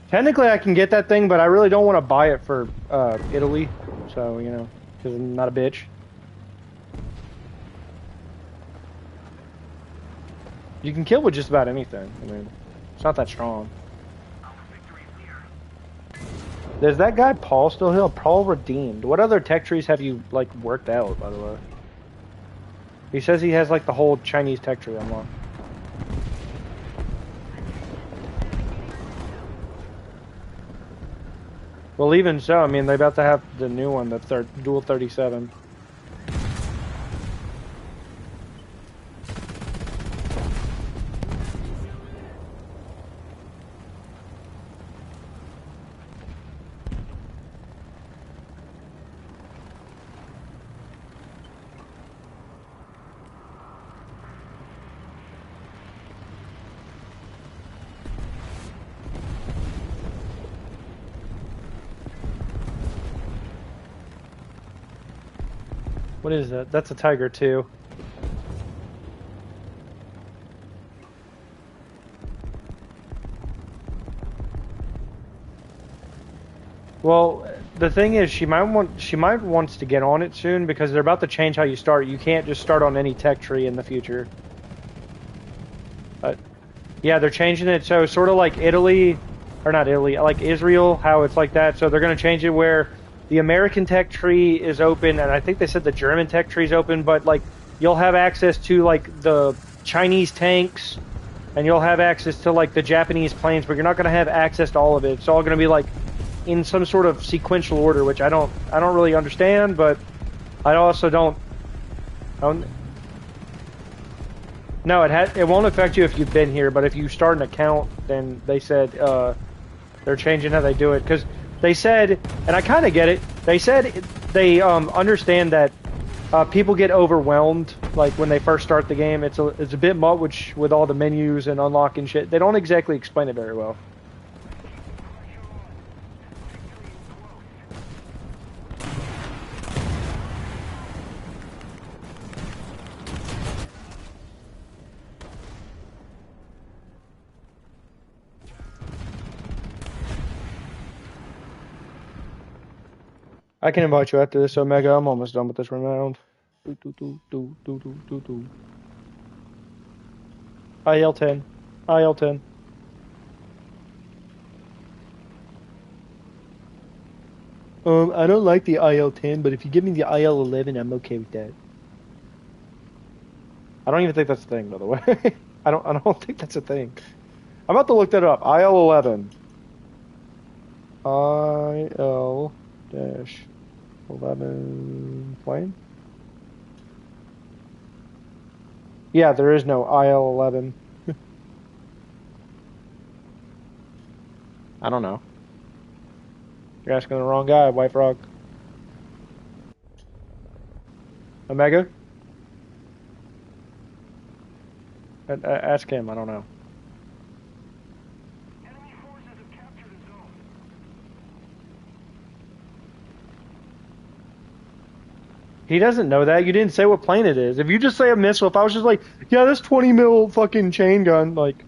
Technically, I can get that thing, but I really don't want to buy it for Italy. So, you know, because I'm not a bitch. You can kill with just about anything. I mean, it's not that strong. There's that guy Paul still here. Paul redeemed. What other tech trees have you like worked out, by the way? He says he has like the whole Chinese tech tree unlocked. Well, even so, I mean, they're about to have the new one, the dual 37. What is that? That's a Tiger too. Well, the thing is, she might wants to get on it soon because they're about to change how you start. You can't just start on any tech tree in the future. Yeah, they're changing it so sort of like Italy, or not Italy, like Israel, how it's like that. So they're going to change it where the American tech tree is open, and I think they said the German tech tree is open, but like you'll have access to like the Chinese tanks, and you'll have access to like the Japanese planes, but you're not going to have access to all of it. It's all going to be like in some sort of sequential order, which I don't really understand, but I also don't. No, it won't affect you if you've been here, but if you start an account, then they said They're changing how they do it because they said, and I kind of get it. They said they understand that people get overwhelmed like when they first start the game. It's a bit much with all the menus and unlocking shit. They don't exactly explain it very well. I can invite you after this, Omega. I'm almost done with this round. IL-10. IL-10. I don't like the IL-10, but if you give me the IL-11, I'm okay with that. I don't even think that's a thing, by the way. I don't think that's a thing. I'm about to look that up. IL-11. IL-11 plane? Yeah, there is no IL-11. I don't know. You're asking the wrong guy, White Frog. Omega? Ask him, I don't know. Enemy forces have captured a zone. He doesn't know that. You didn't say what plane it is. If you just say a missile, if I was just like, yeah, this 20 mil fucking chain gun, like...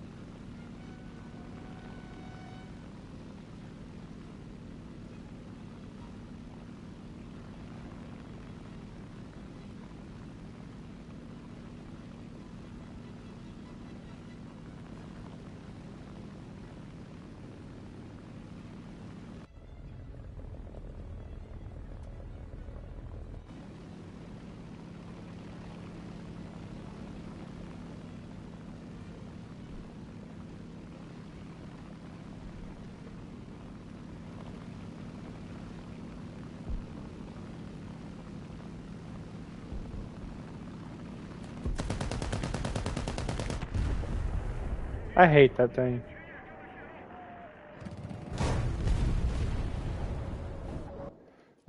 I hate that thing.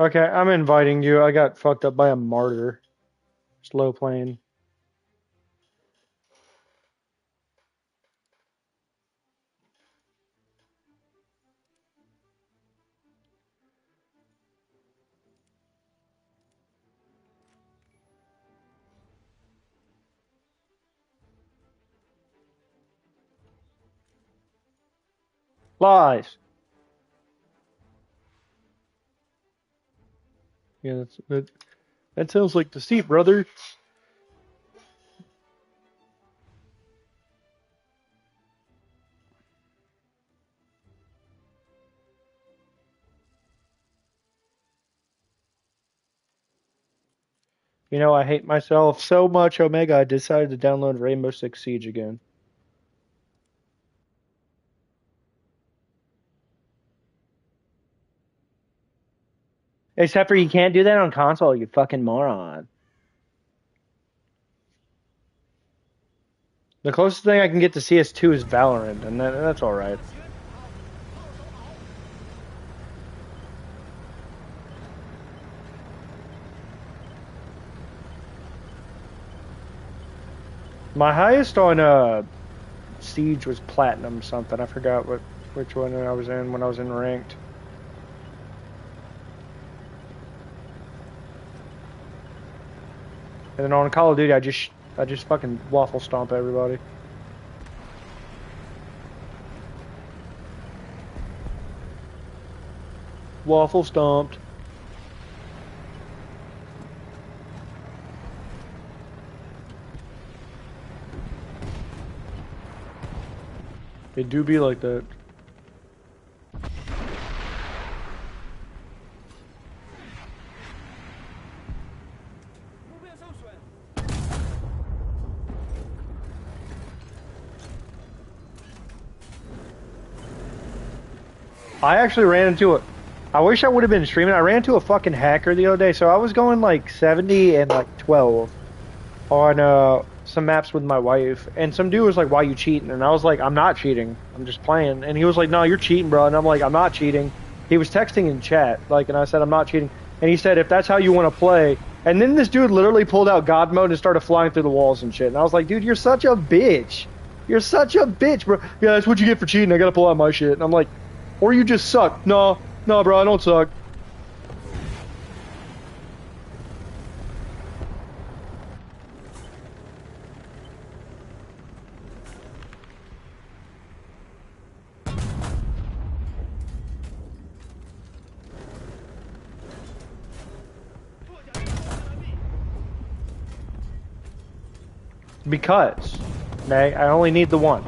Okay, I'm inviting you. I got fucked up by a martyr. Slow plane. Lies. Yeah, that sounds like deceit, brother. You know, I hate myself so much, Omega, I decided to download Rainbow Six Siege again. Except for you can't do that on console, you fucking moron. The closest thing I can get to CS2 is Valorant, and that's alright. My highest on Siege was Platinum something. I forgot which one I was in when I was in Ranked. And then on Call of Duty, I just fucking waffle stomp everybody. Waffle stomped. They do be like that. I actually ran into a... I wish I would have been streaming. I ran into a fucking hacker the other day. So I was going like 70 and like 12 on some maps with my wife, and some dude was like, "Why you cheating?" And I was like, "I'm not cheating. I'm just playing." And he was like, "No, you're cheating, bro." And I'm like, "I'm not cheating." He was texting in chat, like, and I said, "I'm not cheating." And he said, "If that's how you want to play." And then this dude literally pulled out God mode and started flying through the walls and shit. And I was like, "Dude, you're such a bitch. You're such a bitch, bro." "Yeah, that's what you get for cheating. I gotta pull out my shit." And I'm like, "Or you just suck." "No, no, bro, I don't suck." Because, May, I only need the one.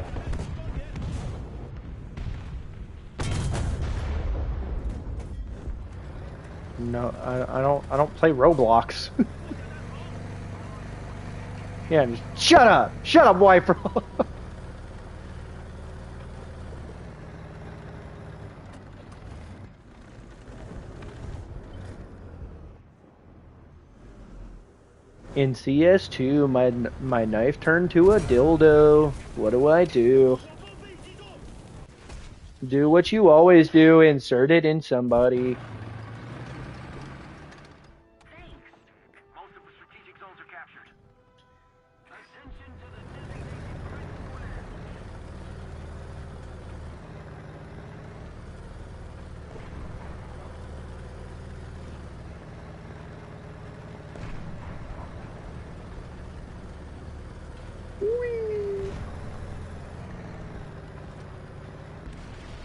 No, I don't play Roblox. Yeah, just, shut up, wife. In CS2, my knife turned to a dildo. What do I do? Do what you always do, insert it in somebody. Thanks. Most of the strategic zones are captured. Attention to the designated critical land.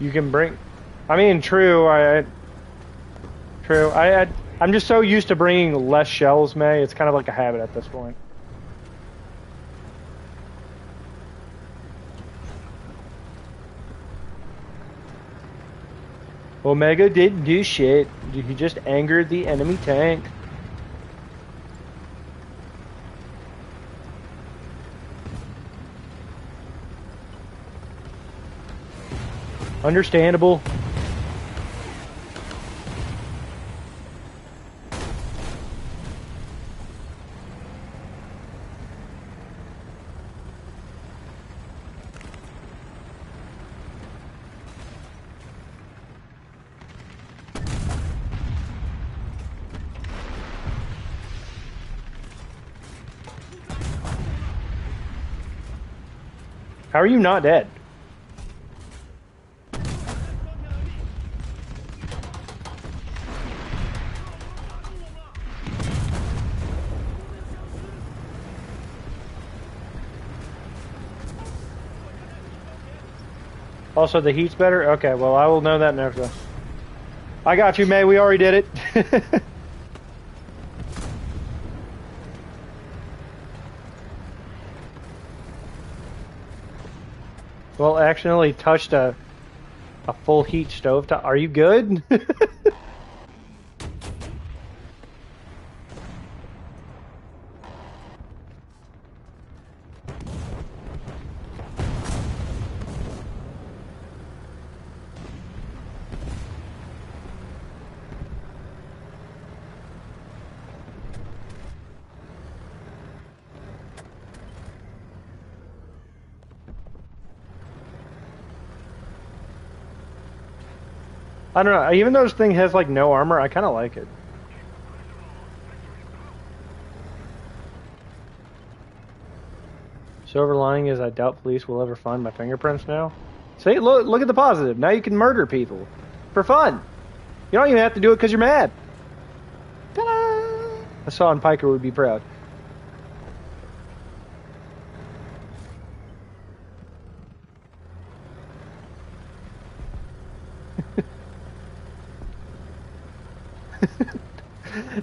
You can bring... I mean, true, I'm just so used to bringing less shells, May. It's kind of like a habit at this point. Omega didn't do shit. He just angered the enemy tank. Understandable. How are you not dead? Also, the heat's better? Okay, well, I will know that next time. I got you, May. We already did it. Well, accidentally touched a full heat stove. Are you good? I don't know. Even though this thing has like no armor, I kind of like it. Silver lining is I doubt police will ever find my fingerprints now. See, look at the positive. Now you can murder people for fun. You don't even have to do it because you're mad. Ta-da! Hassan Piker would be proud.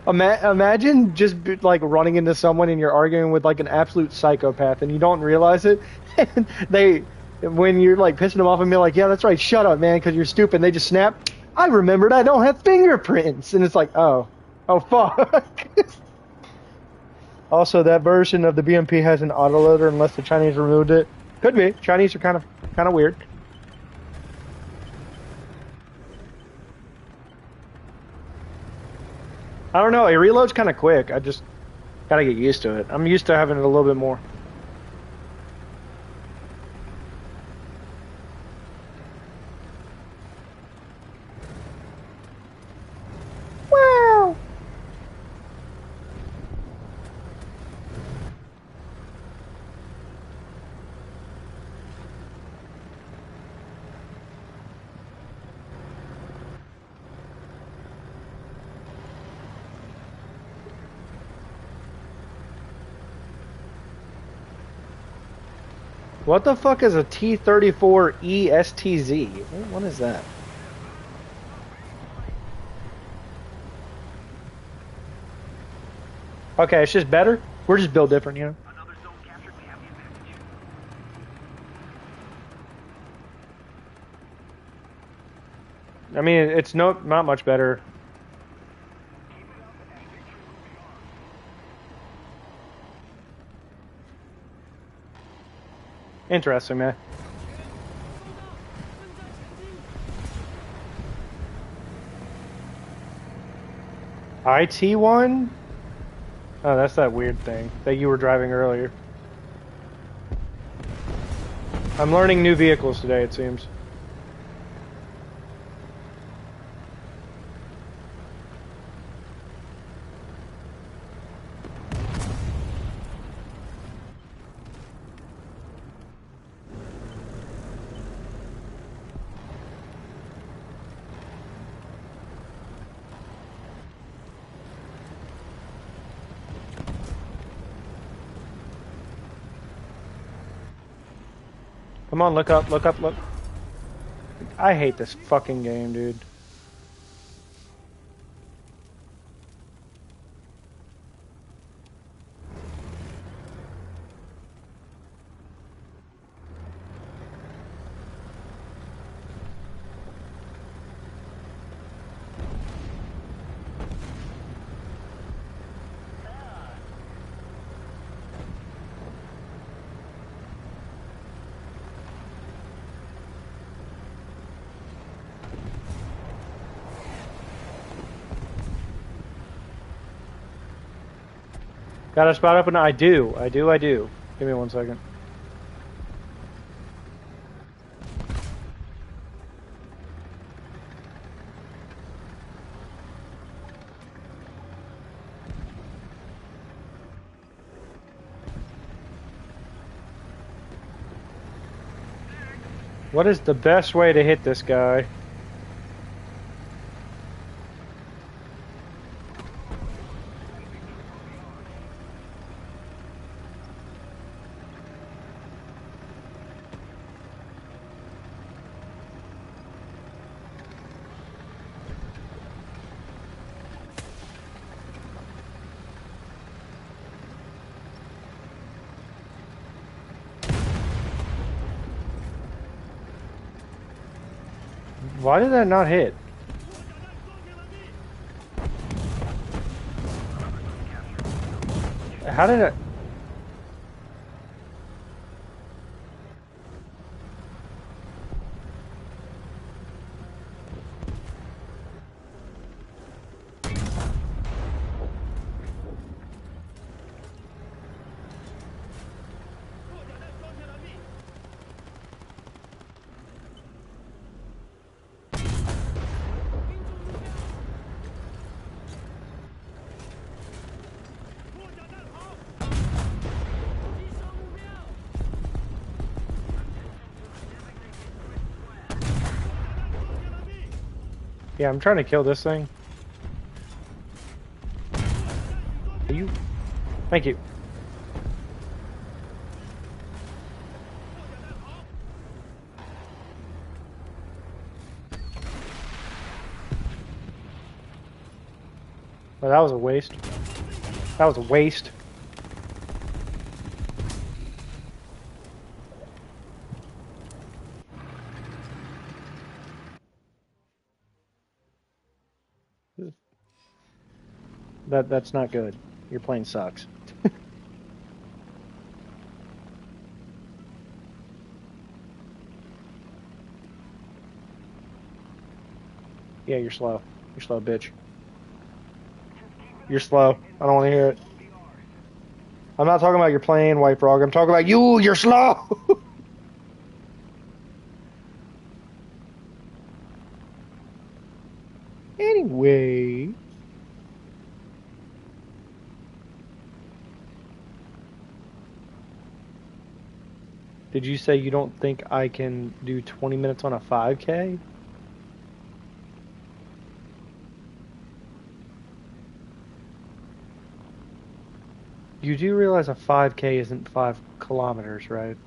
Imagine just like running into someone and you're arguing with like an absolute psychopath and you don't realize it. And when you're like pissing them off and be like, "Yeah, that's right, shut up, man, because you're stupid," and they just snap. "I remembered I don't have fingerprints," and it's like, oh fuck. Also, that version of the BMP has an autoloader unless the Chinese removed it. Could be. Chinese are kind of weird. I don't know. It reloads kind of quick. I just gotta get used to it. I'm used to having it a little bit more. What the fuck is a T-34 ESTZ? What is that? Okay, it's just better. We're just built different, you know. Another zone captured. We have the advantage. I mean, it's not much better. Interesting, man. IT1? Oh, that's that weird thing that you were driving earlier. I'm learning new vehicles today, it seems. Come on, look up, look up, look. I hate this fucking game, dude. Got a spot open? I do. Give me 1 second. What is the best way to hit this guy? Why did that not hit? How did it? Yeah, I'm trying to kill this thing. Are you? Thank you. Well, that was a waste. That was a waste. That's not good. Your plane sucks. Yeah, you're slow. You're slow, bitch. You're slow. I don't want to hear it. I'm not talking about your plane, White Frog. I'm talking about you. You're slow. Anyway. Did you say you don't think I can do 20 minutes on a 5K? You do realize a 5K isn't 5 kilometers, right?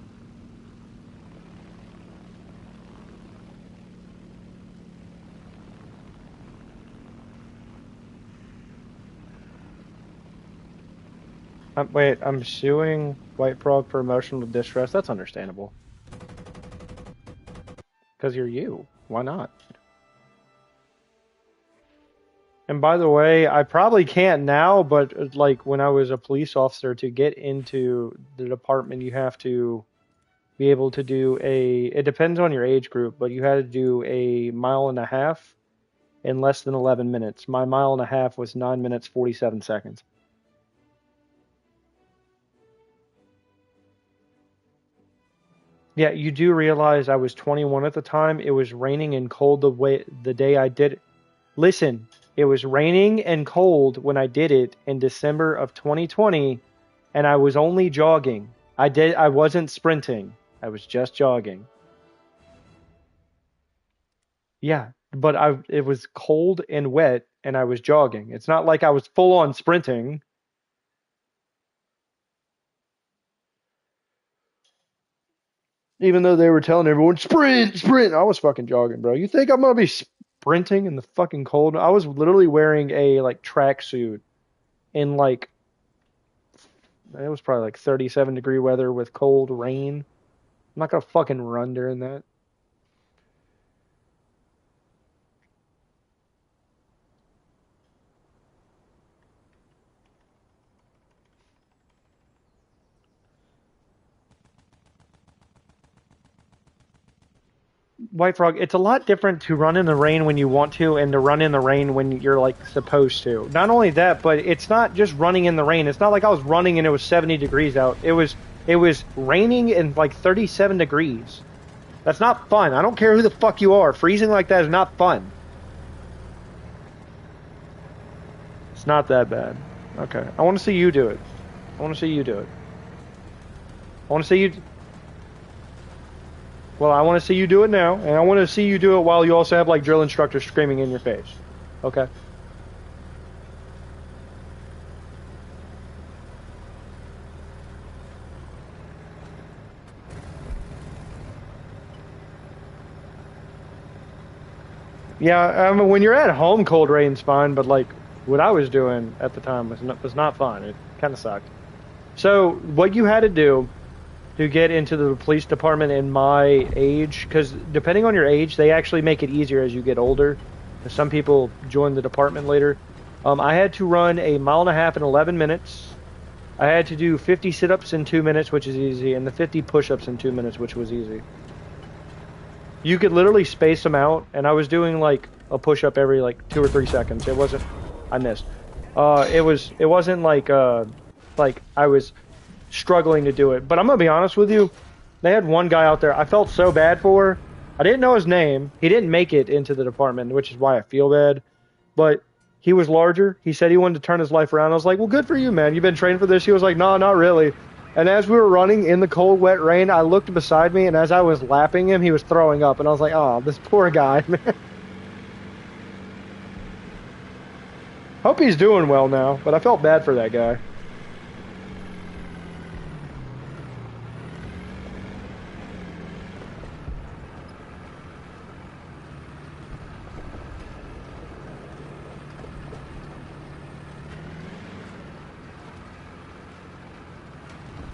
Wait, I'm suing White Frog for emotional distress. That's understandable. Because you're you. Why not? And by the way, I probably can't now, but like when I was a police officer, to get into the department, you have to be able to do it depends on your age group, but you had to do a mile and a half in less than 11 minutes. My mile and a half was 9 minutes, 47 seconds. Yeah, you do realize I was 21 at the time. It was raining and cold the day I did it. Listen, it was raining and cold when I did it in December of 2020, and I was only jogging. I wasn't sprinting. I was just jogging. Yeah, but it was cold and wet and I was jogging. It's not like I was full on sprinting. Even though they were telling everyone sprint, sprint, I was fucking jogging, bro. You think I'm gonna be sprinting in the fucking cold? I was literally wearing a like tracksuit in like it was probably like 37-degree weather with cold rain. I'm not gonna fucking run during that. White Frog, it's a lot different to run in the rain when you want to and to run in the rain when you're like supposed to. Not only that, but it's not just running in the rain. It's not like I was running and it was 70 degrees out. It was raining and like 37 degrees. That's not fun. I don't care who the fuck you are. Freezing like that is not fun. It's not that bad. Okay. I want to see you do it. I want to see you do it. I want to see you. Well, I want to see you do it now, and I want to see you do it while you also have like drill instructors screaming in your face. Okay. Yeah, I mean, when you're at home, cold rain's fine, but like what I was doing at the time was not fun. It kind of sucked. So what you had to do to get into the police department in my age, because depending on your age, they actually make it easier as you get older. Some people join the department later. I had to run a mile and a half in 11 minutes. I had to do 50 sit-ups in 2 minutes, which is easy, and the 50 push-ups in 2 minutes, which was easy. You could literally space them out, and I was doing like a push-up every like 2 or 3 seconds. It wasn't, I missed. It wasn't like I was struggling to do it. But I'm gonna be honest with you, they had one guy out there I felt so bad for. I didn't know his name. He didn't make it into the department, which is why I feel bad. But he was larger. He said he wanted to turn his life around. I was like, well, good for you, man. You've been training for this. He was like, no, not really. And as we were running in the cold, wet rain, I looked beside me, and as I was lapping him, he was throwing up. And I was like, oh, this poor guy, man. Hope he's doing well now, but I felt bad for that guy.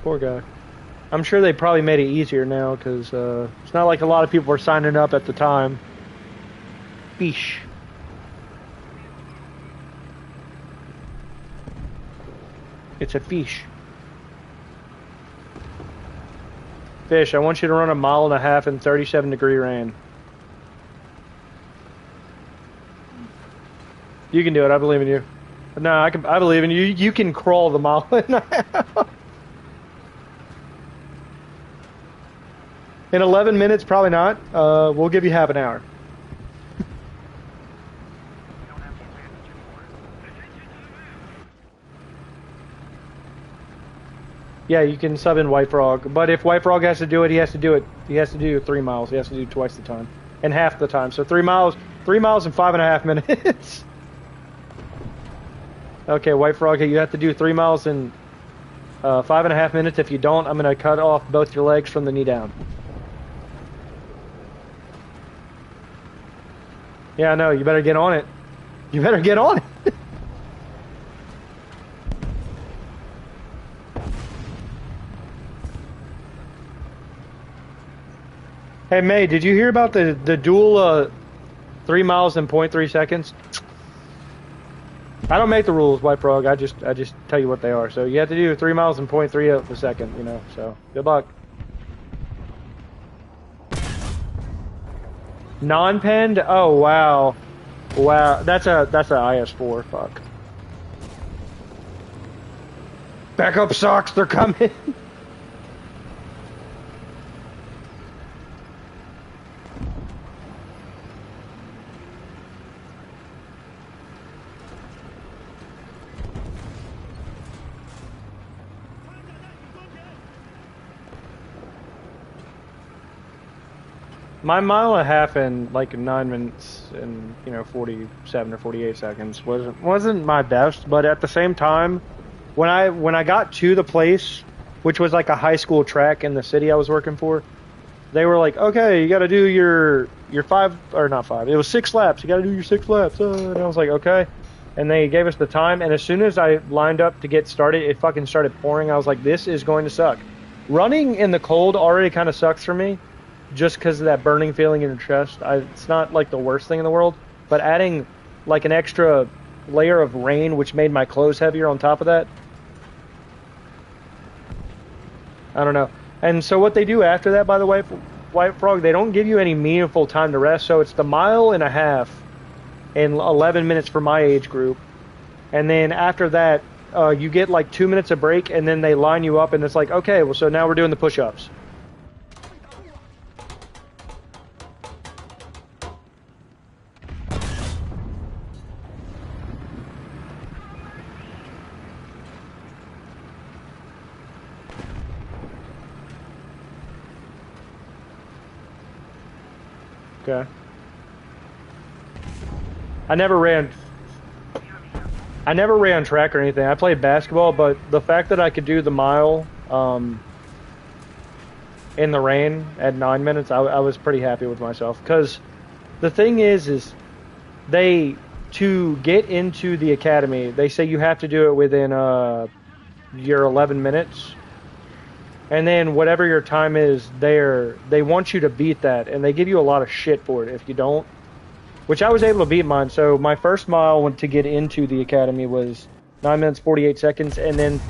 Poor guy. I'm sure they probably made it easier now because it's not like a lot of people were signing up at the time. Fish. It's a fish. Fish, I want you to run a mile and a half in 37-degree rain. You can do it. I believe in you. No, I believe in you. You can crawl the mile and a half. In 11 minutes, probably not. We'll give you half an hour. Yeah, you can sub in White Frog, but if White Frog has to do it, he has to do it. He has to do 3 miles. He has to do twice the time, and half the time. So 3 miles in 5.5 minutes. Okay, White Frog, you have to do 3 miles in 5.5 minutes. If you don't, I'm gonna cut off both your legs from the knee down. Yeah, I know. You better get on it. You better get on it. Hey May, did you hear about the dual 3 miles in 0.3 seconds? I don't make the rules, White Frog. I just tell you what they are. So you have to do 3 miles in 0.3 of a second. You know. So good luck. Non-penned? Oh wow, wow. That's a IS4. Fuck. Backup socks. They're coming. My mile and a half in like 9 minutes and 47 or 48 seconds wasn't my best, but at the same time, when I got to the place, which was like a high school track in the city I was working for, they were like, okay, you got to do your five or not five, it was 6 laps. You got to do your 6 laps, and I was like, okay, and they gave us the time, and as soon as I lined up to get started, it fucking started pouring. I was like, this is going to suck. Running in the cold already kind of sucks for me, just because of that burning feeling in your chest. It's not like the worst thing in the world, but adding like an extra layer of rain, which made my clothes heavier on top of that, I don't know. And so what they do after that, by the way, White Frog, they don't give you any meaningful time to rest. So it's the mile and a half in 11 minutes for my age group, and then after that, you get like 2 minutes of break, and then they line you up, and it's like, okay, well, so now we're doing the push-ups. Okay. I never ran. I never ran track or anything. I played basketball, but the fact that I could do the mile in the rain at 9 minutes, I was pretty happy with myself. Because the thing is they, to get into the academy, they say you have to do it within your 11 minutes. And then whatever your time is there, they want you to beat that, and they give you a lot of shit for it if you don't. Which I was able to beat mine. So my first mile to get into the academy was 9 minutes 48 seconds, and then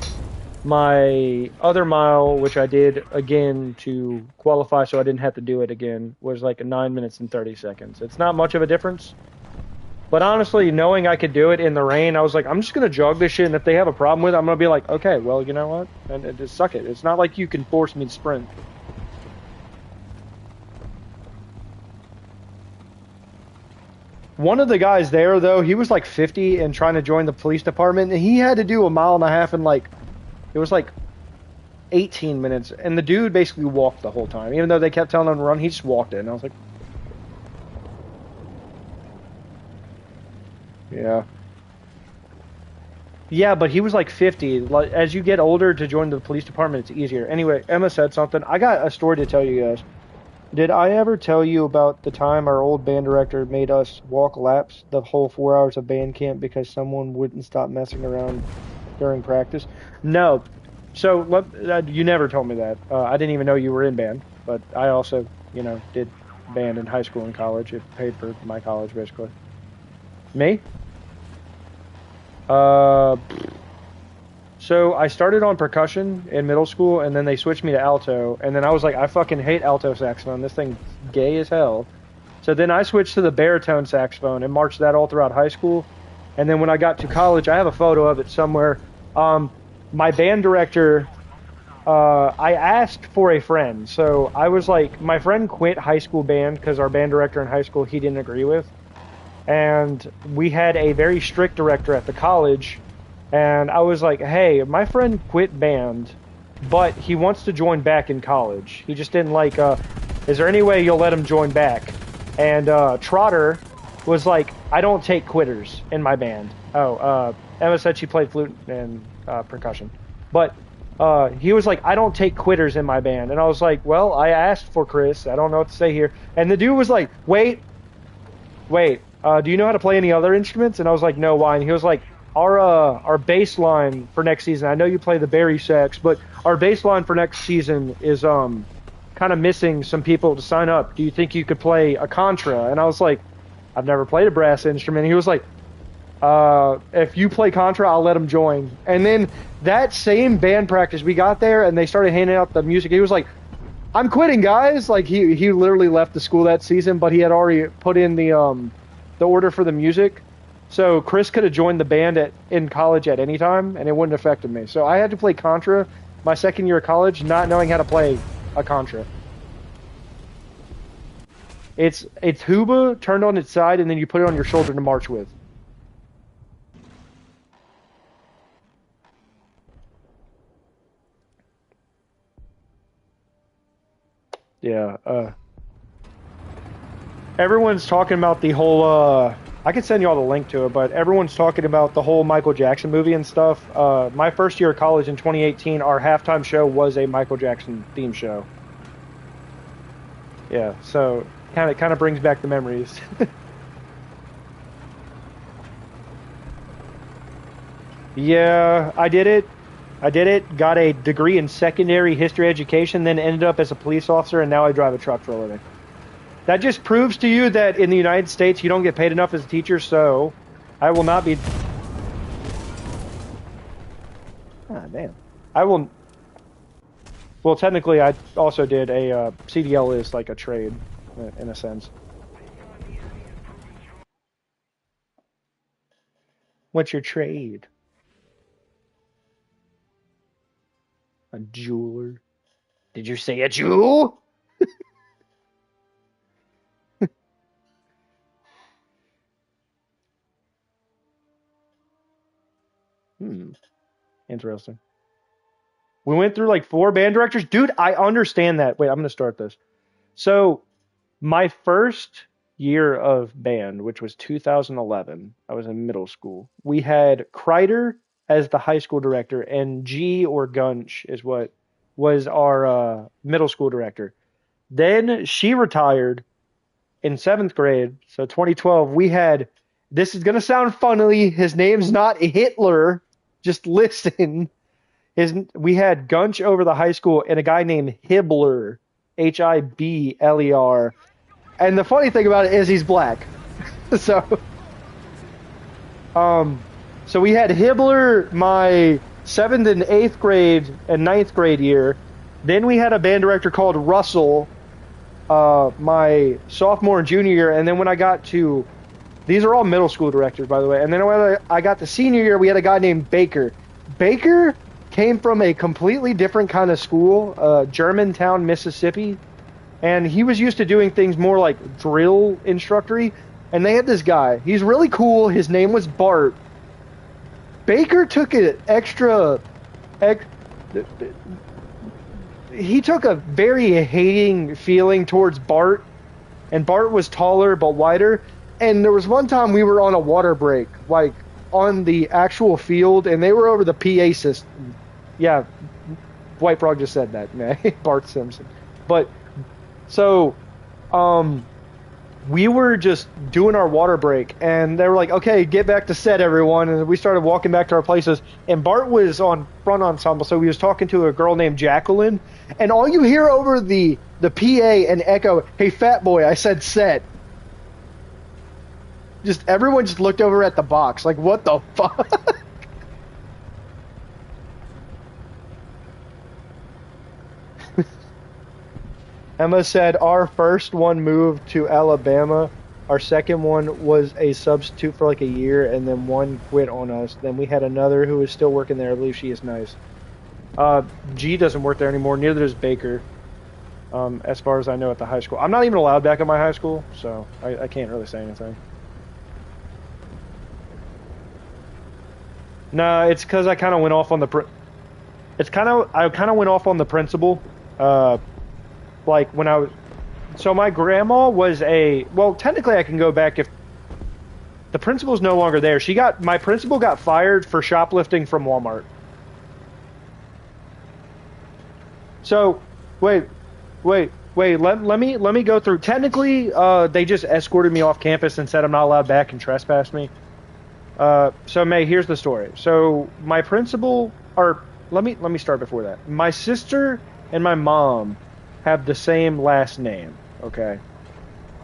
my other mile, which I did again to qualify, so I didn't have to do it again, was like 9 minutes and 30 seconds. It's not much of a difference. But honestly, knowing I could do it in the rain, I was like, I'm just going to jog this shit, and if they have a problem with it, I'm going to be like, okay, well, you know what? And just suck it. It's not like you can force me to sprint. One of the guys there, though, he was like 50 and trying to join the police department, and he had to do a mile and a half in like, it was like 18 minutes, and the dude basically walked the whole time. Even though they kept telling him to run, he just walked it, and I was like, yeah. Yeah, but he was like 50. Like, as you get older to join the police department, it's easier. Anyway, Emma said something. I got a story to tell you guys. Did I ever tell you about the time our old band director made us walk laps the whole 4 hours of band camp because someone wouldn't stop messing around during practice? No. So, you never told me that. I didn't even know you were in band, but I also, did band in high school and college. It paid for my college, basically. Me? So I started on percussion in middle school, and then they switched me to alto, and then I was like, I fucking hate alto saxophone. This thing's gay as hell. So then I switched to the baritone saxophone and marched that all throughout high school. And then when I got to college, I have a photo of it somewhere. My band director, I asked for a friend. So I was like, my friend quit high school band because our band director in high school he didn't agree with. And we had a very strict director at the college, and I was like, hey, my friend quit band, but he wants to join back in college. He just didn't like, is there any way you'll let him join back? And Trotter was like, I don't take quitters in my band. Emma said she played flute and percussion. But he was like, I don't take quitters in my band. And I was like, well, I asked for Chris. I don't know what to say here. And the dude was like, wait. Do you know how to play any other instruments? And I was like, no, why? And he was like, our bass line for next season, I know you play the bari sax, but our bass line for next season is kind of missing some people to sign up. Do you think you could play a contra? And I was like, I've never played a brass instrument. He was like, if you play contra, I'll let him join. And then that same band practice, we got there and they started handing out the music. He was like, I'm quitting, guys. Like he literally left the school that season, but he had already put in the order for the music. So Chris could have joined the band in college at any time, and it wouldn't have affected me. So I had to play contra my second year of college, not knowing how to play a contra. It's tuba turned on its side, and then you put it on your shoulder to march with. Yeah. Everyone's talking about the whole. I could send you all the link to it, but everyone's talking about the whole Michael Jackson movie and stuff. My first year of college in 2018, our halftime show was a Michael Jackson theme show. Yeah, so kind of brings back the memories. Yeah, I did it. Got a degree in secondary history education, then ended up as a police officer, and now I drive a truck for a living. That just proves to you that in the United States you don't get paid enough as a teacher, so I will not be... Ah, damn. I will... Well, technically I also did a... CDL is like a trade, in a sense. What's your trade? A jeweler. Did you say a Jew? Interesting. We went through like 4 band directors. Dude, I understand that. Wait, I'm going to start this. So, my first year of band, which was 2011, I was in middle school. We had Kreider as the high school director, and G or Gunch is what was our middle school director. Then she retired in 7th grade. So 2012, we had, this is going to sound funny, his name's not Hitler. Just listen. We had Gunch over the high school and a guy named Hibler, Hibler. And the funny thing about it is he's black. So we had Hibler my 7th and 8th grade and 9th grade year. Then we had a band director called Russell my sophomore and junior year. And then when I got to, these are all middle school directors, by the way. And then when I got to senior year, we had a guy named Baker. Baker came from a completely different kind of school, Germantown, Mississippi. And he was used to doing things more like drill instructory. And they had this guy. He's really cool. His name was Bart. Baker took an he took a very hating feeling towards Bart. And Bart was taller but wider. And there was one time we were on a water break, like on the actual field, and they were over the PA system. Yeah, White Frog just said that, man. Bart Simpson. But so, we were just doing our water break, and they were like, "Okay, get back to set, everyone." And we started walking back to our places. And Bart was on front ensemble, so he was talking to a girl named Jacqueline, and all you hear over the PA and echo, "Hey, fat boy, I said set." Just everyone just looked over at the box, like, what the fuck? Emma said, our first one moved to Alabama. Our second one was a substitute for like a year, and then one quit on us. Then we had another who is still working there. I believe she is nice. G doesn't work there anymore. Neither does Baker, as far as I know, at the high school. I'm not even allowed back at my high school, so I can't really say anything. No, it's because I kind of went off on the. I kind of went off on the principal. Like when I was. So my grandma was a. Well, technically, I can go back if. The principal's no longer there. My principal got fired for shoplifting from Walmart. So, wait. Let me go through. Technically, they just escorted me off campus and said I'm not allowed back and trespassed me. So May, here's the story. So my principal, or let me start before that. My sister and my mom have the same last name, okay?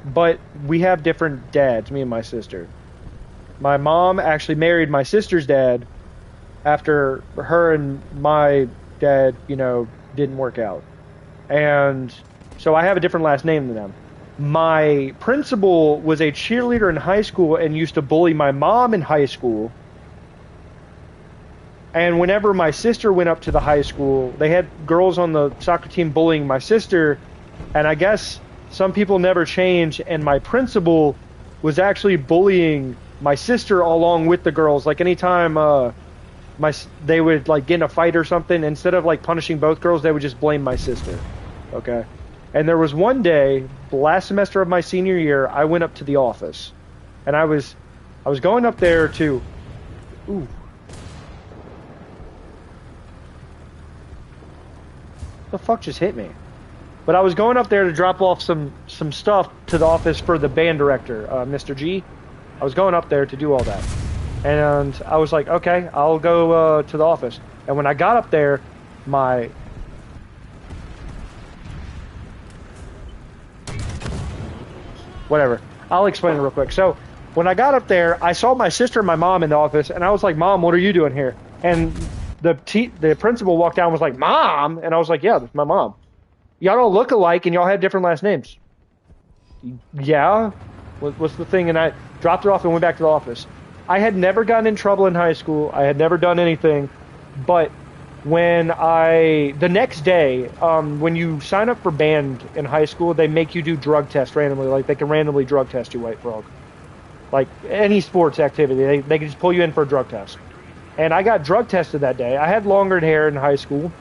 But we have different dads, me and my sister. My mom actually married my sister's dad after her and my dad, didn't work out. And so I have a different last name than them. My principal was a cheerleader in high school and used to bully my mom in high school. And whenever my sister went up to the high school, they had girls on the soccer team bullying my sister. And I guess some people never change. And my principal was actually bullying my sister along with the girls. Like anytime they would like get in a fight or something, instead of like punishing both girls, they would just blame my sister. Okay. And there was one day, the last semester of my senior year, I went up to the office. And I was going up there to... Ooh. The fuck just hit me? But I was going up there to drop off some stuff to the office for the band director, Mr. G. I was going up there to do all that. And I was like, okay, I'll go to the office. And when I got up there, whatever. I'll explain it real quick. So when I got up there, I saw my sister and my mom in the office, and I was like, Mom, what are you doing here? And the principal walked down and was like, Mom? And I was like, yeah, that's my mom. Y'all don't look alike, and y'all have different last names. Yeah? What's the thing? And I dropped her off and went back to the office. I had never gotten in trouble in high school. I had never done anything. But the next day, when you sign up for band in high school, they make you do drug tests randomly. Like, they can randomly drug test you, White Frog. Like, any sports activity, they can just pull you in for a drug test. And I got drug tested that day. I had longer hair in high school.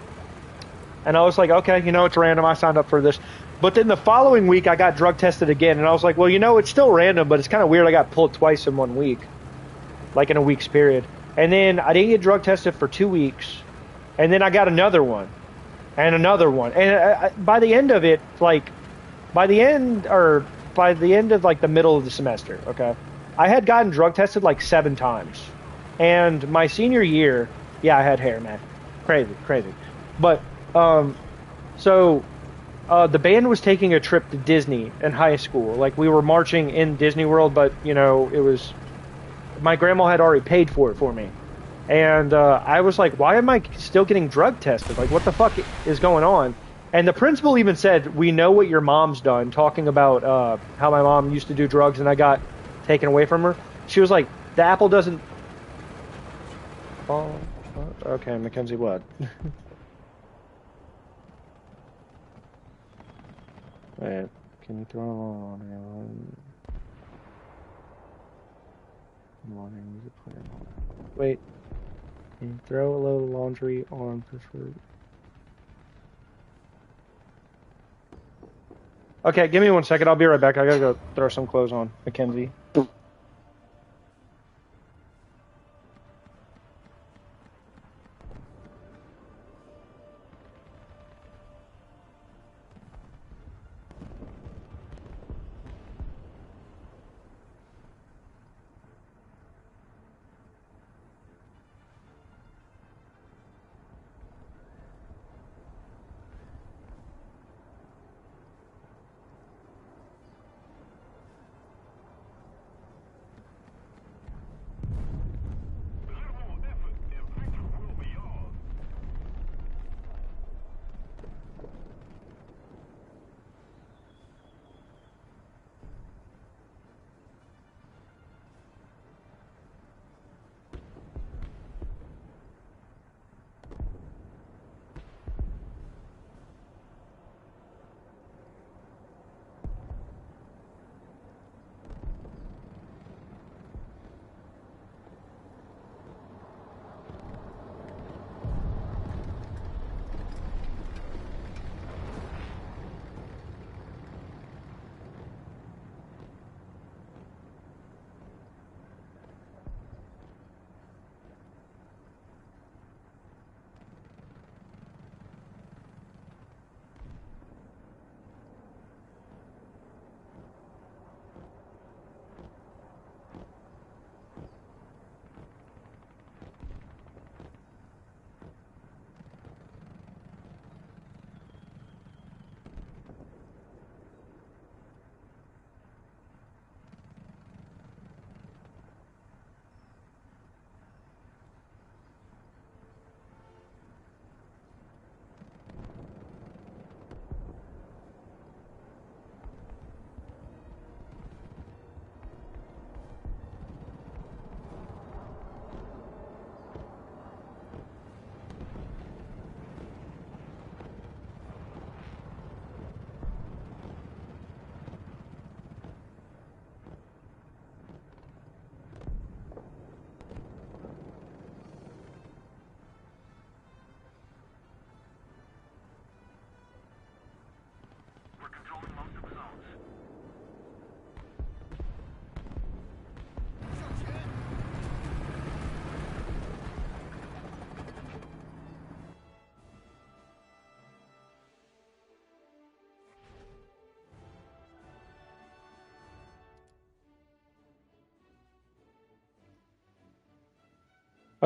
And I was like, okay, it's random. I signed up for this. But then the following week, I got drug tested again. And I was like, well, it's still random, but it's kind of weird I got pulled twice in 1 week. Like, in a week's period. And then I didn't get drug tested for 2 weeks. And then I got another one. And another one. And by the end of it, by the end of, like, the middle of the semester, okay, I had gotten drug tested, like, 7 times. And my senior year, yeah, I had hair, man. Crazy. But, so the band was taking a trip to Disney in high school. Like, we were marching in Disney World, but, it was... My grandma had already paid for it for me. And I was like, why am I still getting drug tested? Like, what the fuck is going on? And the principal even said, we know what your mom's done, talking about how my mom used to do drugs and I got taken away from her. She was like, the apple doesn't... Oh, okay, Mackenzie, what? Wait, can you throw it on? Wait, can you throw a load of laundry on preferred? Okay, give me 1 second. I'll be right back. I gotta go throw some clothes on, Mackenzie.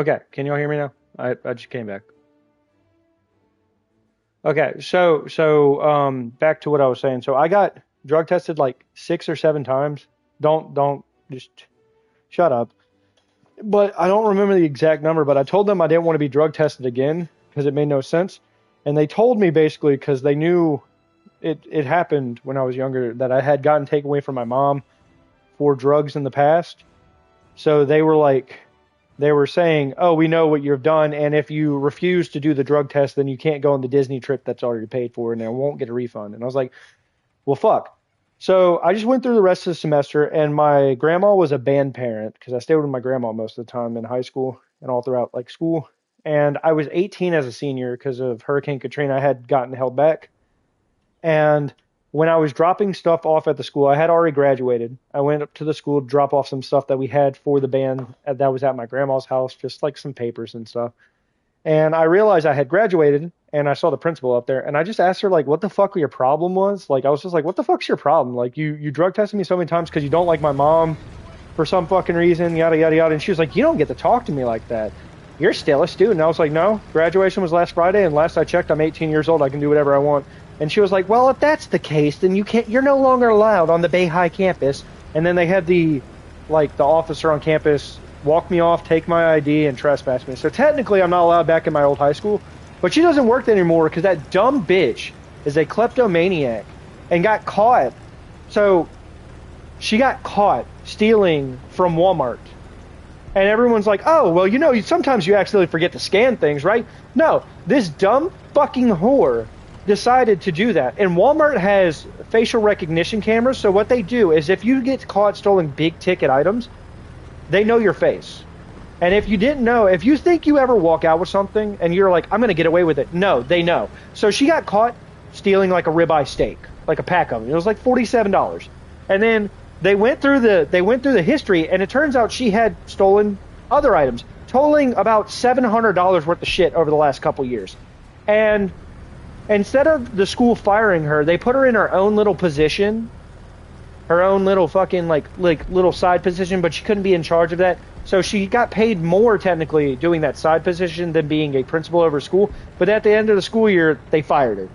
Okay, can y'all hear me now? I just came back. Okay, back to what I was saying. So I got drug tested like 6 or 7 times. Don't just shut up. But I don't remember the exact number, but I told them I didn't want to be drug tested again because it made no sense. And they told me basically because they knew it happened when I was younger that I had gotten taken away from my mom for drugs in the past. So they were saying, "Oh, we know what you've done, and if you refuse to do the drug test, then you can't go on the Disney trip that's already paid for, and I won't get a refund." And I was like, "Well, fuck." So I just went through the rest of the semester, and my grandma was a band parent because I stayed with my grandma most of the time in high school and all throughout like school. And I was 18 as a senior because of Hurricane Katrina. I had gotten held back, and when I was dropping stuff off at the school, I had already graduated. I went up to the school to drop off some stuff that we had for the band that was at my grandma's house, just like some papers and stuff. And I realized I had graduated and I saw the principal up there and I just asked her like what the fuck your problem was. Like I was just like, what the fuck's your problem? Like you drug tested me so many times because you don't like my mom for some fucking reason, yada yada yada. And she was like, you don't get to talk to me like that. You're still a student. And I was like, no, graduation was last Friday and last I checked I'm 18 years old. I can do whatever I want. And she was like, well, if that's the case, then you're no longer allowed on the Bay High campus. And then they had the officer on campus walk me off, take my ID, and trespass me. So technically, I'm not allowed back in my old high school. But she doesn't work there anymore because that dumb bitch is a kleptomaniac and got caught. So she got caught stealing from Walmart. And everyone's like, oh, well, sometimes you accidentally forget to scan things, right? No, this dumb fucking whore decided to do that. And Walmart has facial recognition cameras. So what they do is if you get caught stealing big ticket items, they know your face. And if you didn't know, if you think you ever walk out with something and you're like, I'm going to get away with it. No, they know. So she got caught stealing like a ribeye steak, like a pack of them. It was like $47. And then they went through the history and it turns out she had stolen other items, totaling about $700 worth of shit over the last couple years. And instead of the school firing her, they put her in her own little position, her own little fucking like little side position, but she couldn't be in charge of that. So she got paid more technically doing that side position than being a principal over school. But at the end of the school year, they fired her.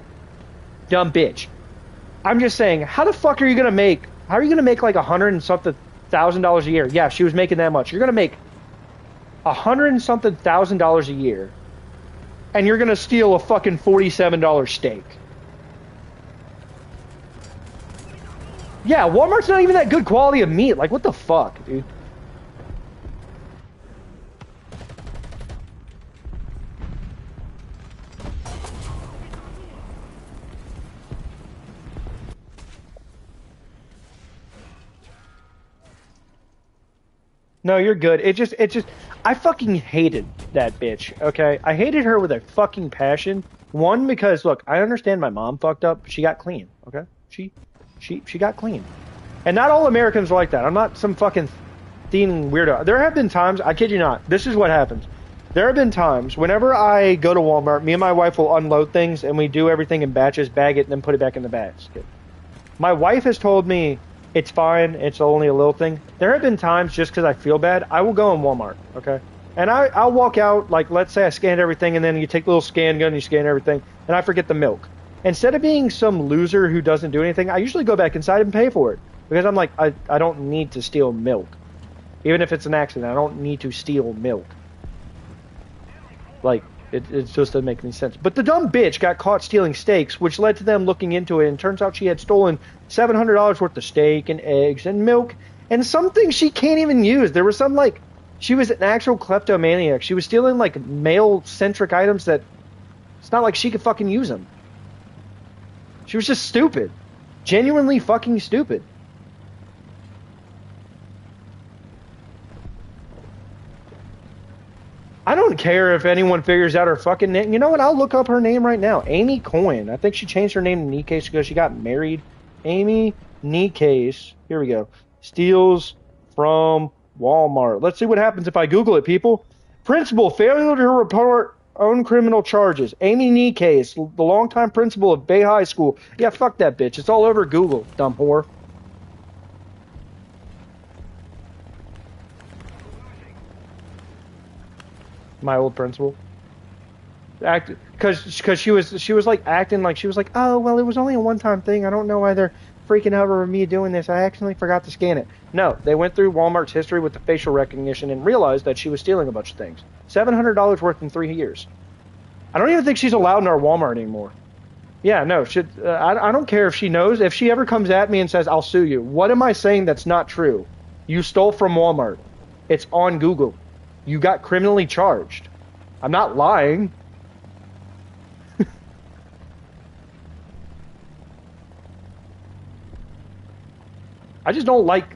Dumb bitch. I'm just saying, how the fuck are you gonna make? How are you gonna make like $100 and something thousand a year? Yeah, she was making that much. You're gonna make $100 and something thousand a year, and you're gonna steal a fucking $47 steak. Yeah, Walmart's not even that good quality of meat. Like, what the fuck, dude? No, you're good. I fucking hated that bitch, okay? I hated her with a fucking passion. One, because, look, I understand my mom fucked up, but she got clean, okay? She got clean. And not all Americans are like that. I'm not some fucking thieving weirdo. There have been times, I kid you not, this is what happens. There have been times, whenever I go to Walmart, me and my wife will unload things, and we do everything in batches, bag it, and then put it back in the basket. My wife has told me, it's fine, it's only a little thing. There have been times, just because I feel bad, I will go in Walmart, okay? And I'll walk out, like, let's say I scanned everything, and then you take a little scan gun, you scan everything, and I forget the milk. Instead of being some loser who doesn't do anything, I usually go back inside and pay for it. Because I'm like, I don't need to steal milk. Even if it's an accident, I don't need to steal milk. Like, it just doesn't make any sense. But the dumb bitch got caught stealing steaks, which led to them looking into it, and turns out she had stolen $700 worth of steak and eggs and milk, and some things she can't even use. There was some, like, she was an actual kleptomaniac. She was stealing, like, male-centric items that it's not like she could fucking use them. She was just stupid. Genuinely fucking stupid. I don't care if anyone figures out her fucking name. You know what? I'll look up her name right now. Amy Coyne. I think she changed her name to Nikase because she got married. Amy Nikase. Here we go. Steals from Walmart. Let's see what happens if I Google it, people. Principal, failure to report own criminal charges. Amy Nikase, the longtime principal of Bay High School. Yeah, fuck that bitch. It's all over Google, dumb whore. My old principal. Because she was like acting like she was like, oh well, it was only a one-time thing. I don't know why they're freaking out over me doing this. I accidentally forgot to scan it. No, they went through Walmart's history with the facial recognition and realized that she was stealing a bunch of things. $700 worth in 3 years. I don't even think she's allowed in our Walmart anymore. Yeah, no, I don't care if she knows. If she ever comes at me and says, I'll sue you, what am I saying that's not true? You stole from Walmart. It's on Google. You got criminally charged. I'm not lying. I just don't like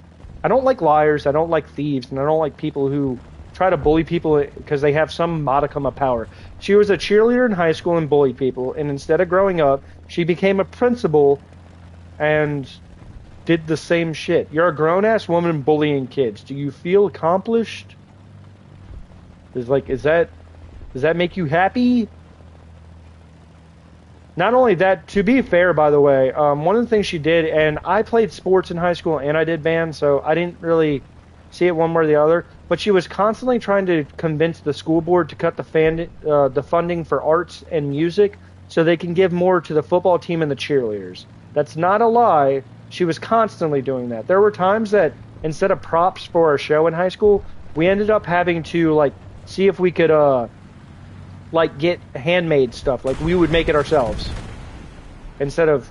liars, I don't like thieves, and I don't like people who try to bully people because they have some modicum of power. She was a cheerleader in high school and bullied people, and instead of growing up, she became a principal and did the same shit. You're a grown-ass woman bullying kids. Do you feel accomplished? Does that make you happy? Not only that, to be fair, by the way, one of the things she did, and I played sports in high school and I did band, so I didn't really see it one way or the other, but she was constantly trying to convince the school board to cut the funding for arts and music so they can give more to the football team and the cheerleaders. That's not a lie. She was constantly doing that. There were times that instead of props for our show in high school, we ended up having to see if we could get handmade stuff. Like, we would make it ourselves. Instead of...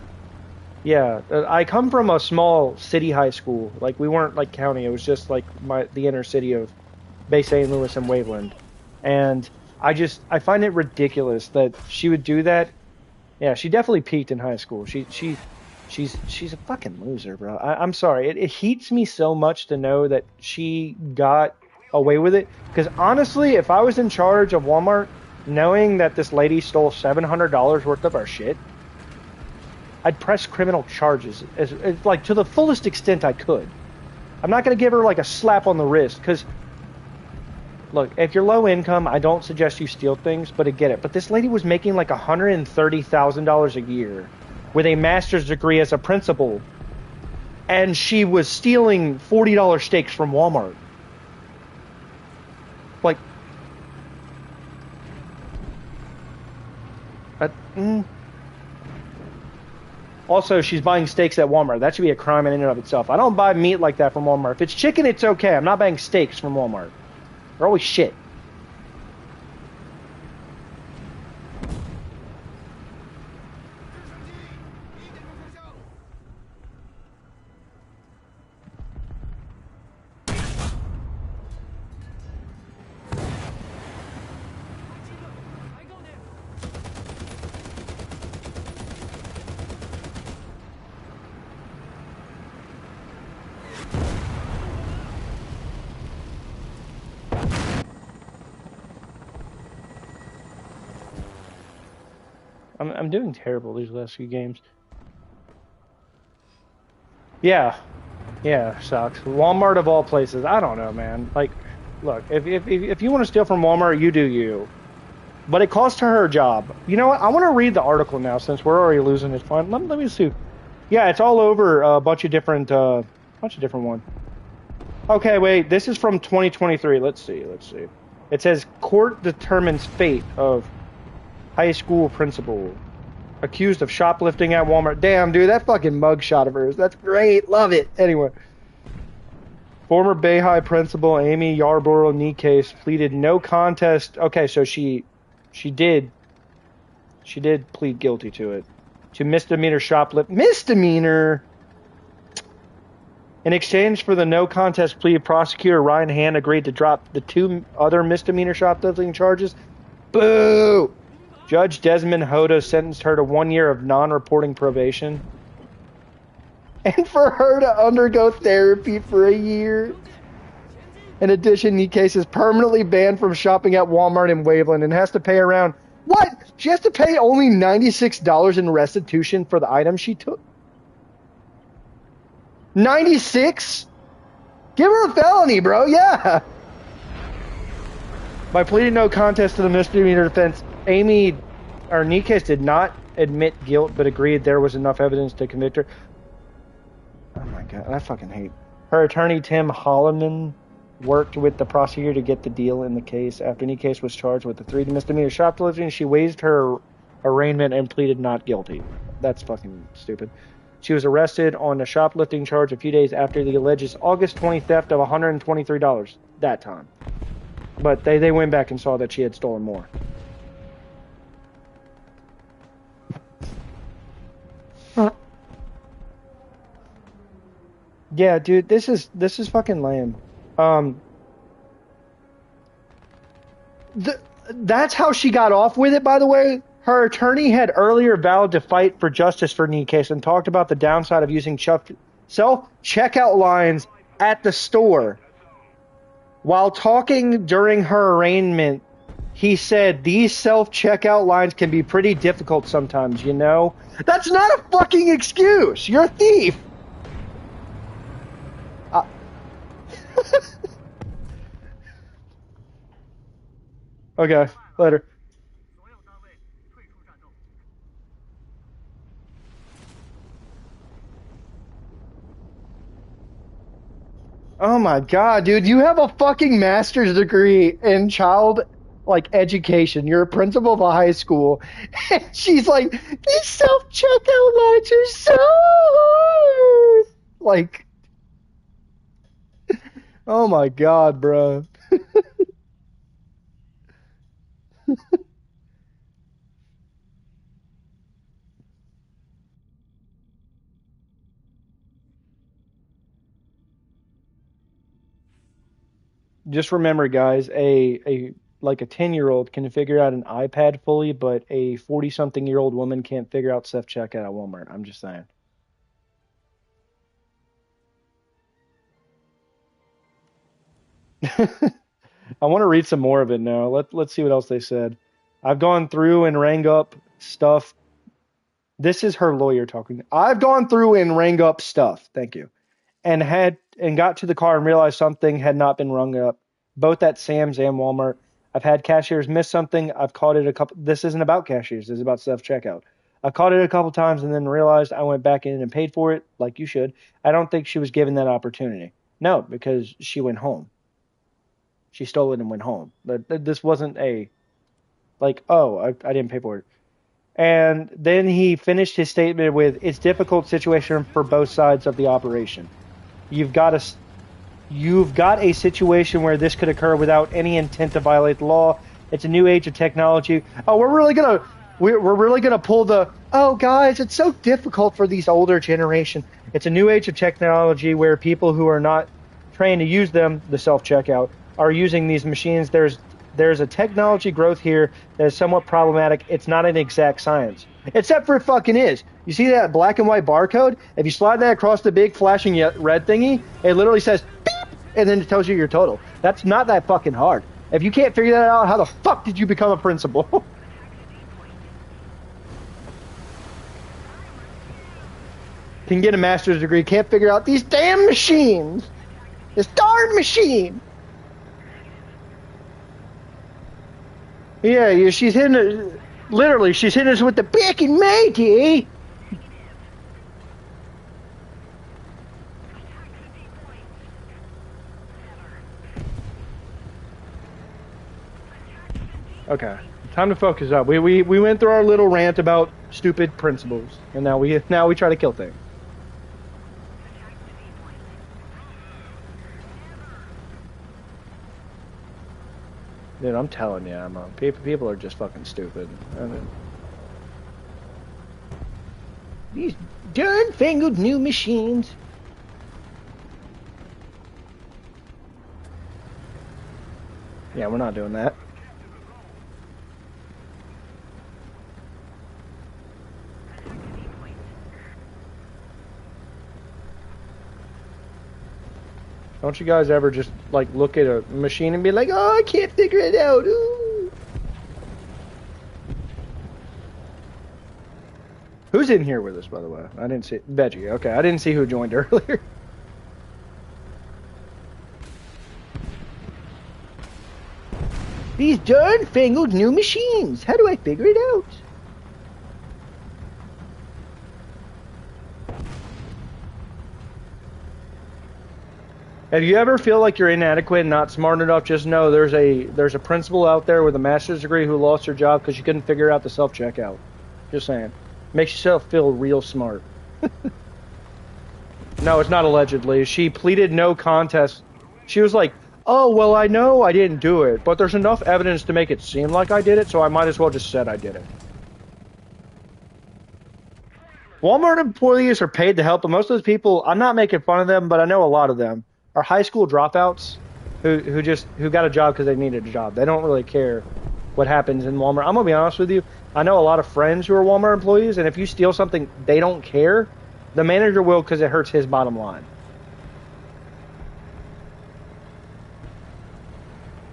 Yeah. I come from a small city high school. Like, we weren't, county. It was just, the inner city of Bay St. Louis and Waveland. And I find it ridiculous that she would do that. Yeah, she definitely peaked in high school. She's a fucking loser, bro. I'm sorry. It heats me so much to know that she got away with it. Because, honestly, if I was in charge of Walmart... knowing that this lady stole $700 worth of our shit, I'd press criminal charges as to the fullest extent I could. I'm not going to give her a slap on the wrist because, look, if you're low income, I don't suggest you steal things, but I get it. But this lady was making $130,000 a year with a master's degree as a principal, and she was stealing $40 steaks from Walmart. Also, she's buying steaks at Walmart. That should be a crime in and of itself. I don't buy meat like that from Walmart. If it's chicken, it's okay. I'm not buying steaks from Walmart. They're always shit. I'm doing terrible these last few games. Yeah, sucks. Walmart of all places. I don't know, man. Look, if you want to steal from Walmart, you do you. But it cost her her job. You know what? I want to read the article now since we're already losing it. Fun. Let me see. Yeah, it's all over a bunch of different ones. Okay, wait. This is from 2023. Let's see. It says court determines fate of high school principal accused of shoplifting at Walmart. Damn, dude, that fucking mugshot of hers. That's great. Love it. Anyway. Former Bay High principal Amy Yarborough knee case pleaded no contest. Okay, so she did plead guilty to it. To misdemeanor shoplift. Misdemeanor? In exchange for the no contest plea, prosecutor Ryan Hand agreed to drop the 2 other misdemeanor shoplifting charges. Boo! Judge Desmond Hoda sentenced her to 1 year of non-reporting probation. And for her to undergo therapy for a year. In addition, Nikkei is permanently banned from shopping at Walmart in Waveland and has to pay around... What? She has to pay only $96 in restitution for the items she took? 96? Give her a felony, bro. Yeah. By pleading no contest to the misdemeanor offense, Nikkei did not admit guilt, but agreed there was enough evidence to convict her. Oh my god, I fucking hate her attorney Tim Holloman worked with the prosecutor to get the deal in the case. After Nikes was charged with the 3 misdemeanor shoplifting, she waived her arraignment and pleaded not guilty. That's fucking stupid. She was arrested on a shoplifting charge a few days after the alleged August 20 theft of $123 that time. But they went back and saw that she had stolen more. Yeah, dude, this is fucking lame. That's how she got off with it, by the way. Her attorney had earlier vowed to fight for justice for Nikes and talked about the downside of using self-checkout lines at the store. While talking during her arraignment, he said these self-checkout lines can be pretty difficult sometimes, you know? That's not a fucking excuse! You're a thief! Okay, later. Oh my god, dude, you have a fucking master's degree in child education. You're a principal of a high school. And she's like, these self-checkout lines are so hard. Like, oh my god, bro. Just remember, guys, a 10-year-old can figure out an iPad fully, but a 40-something-year-old woman can't figure out self-checkout at Walmart. I'm just saying. I want to read some more of it now. Let's see what else they said. I've gone through and rang up stuff. This is her lawyer talking. I've gone through and rang up stuff. Thank you. And got to the car and realized something had not been rung up, both at Sam's and Walmart. I've had cashiers miss something. I've caught it a couple. This isn't about cashiers. This is about self checkout. I caught it a couple times and then realized I went back in and paid for it, like you should. I don't think she was given that opportunity. No, because she went home. She stole it and went home. This wasn't oh, I didn't pay for it. And then he finished his statement with, "It's a difficult situation for both sides of the operation. You've got a situation where this could occur without any intent to violate the law. It's a new age of technology." Oh, we're really gonna pull the, oh guys, it's so difficult for these older generation. It's a new age of technology where people who are not trained to use them, the self-checkout, are using these machines. There's a technology growth here that is somewhat problematic. It's not an exact science. Except for it fucking is. You see that black and white barcode? If you slide that across the big flashing red thingy, it literally says beep, and then it tells you your total. That's not that fucking hard. If you can't figure that out, how the fuck did you become a principal? Can get a master's degree, can't figure out these damn machines. This darn machine. Yeah, she's hitting it. Literally, she's hitting us with the back and matey. Okay, time to focus up. We went through our little rant about stupid principles, and now we try to kill things. Dude, I'm telling you, people are just fucking stupid. I mean, these darn-fangled new machines. Yeah, we're not doing that. Don't you guys ever just, look at a machine and be like, oh, I can't figure it out. Ooh. Who's in here with us, by the way? I didn't see Veggie. Okay, I didn't see who joined earlier. These darn-fangled new machines. How do I figure it out? If you ever feel like you're inadequate and not smart enough, just know there's a principal out there with a master's degree who lost her job because she couldn't figure out the self checkout. Just saying, makes yourself feel real smart. No, it's not allegedly. She pleaded no contest. She was like, "Oh well, I know I didn't do it, but there's enough evidence to make it seem like I did it, so I might as well just said I did it." Walmart employees are paid to help, but most of those people, I'm not making fun of them, but I know a lot of them are high school dropouts who got a job because they needed a job. They don't really care what happens in Walmart. I'm gonna be honest with you. I know a lot of friends who are Walmart employees, and if you steal something, they don't care. The manager will because it hurts his bottom line.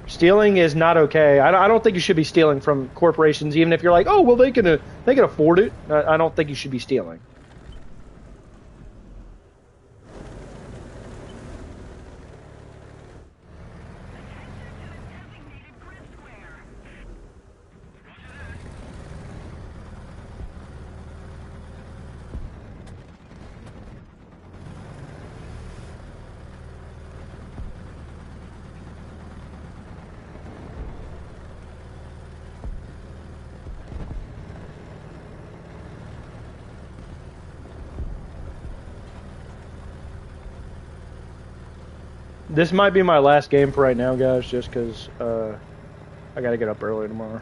Stealing is not okay. I don't think you should be stealing from corporations, even if you're like, oh well, they can afford it. I don't think you should be stealing. Designated grid square. This might be my last game for right now, guys, just because I gotta get up early tomorrow.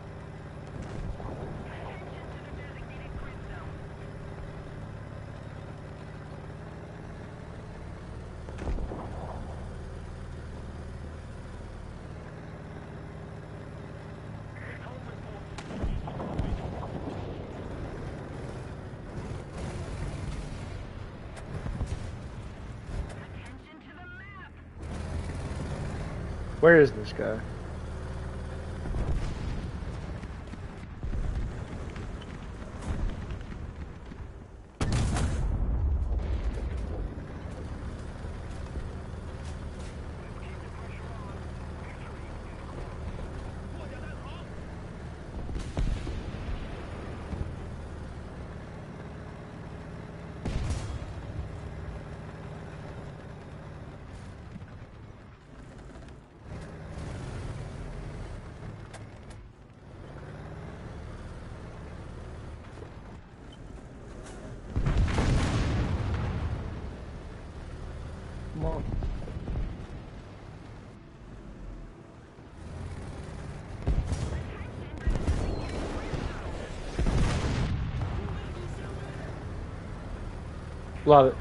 Attention to the map. Where is this guy? Come on. Love it.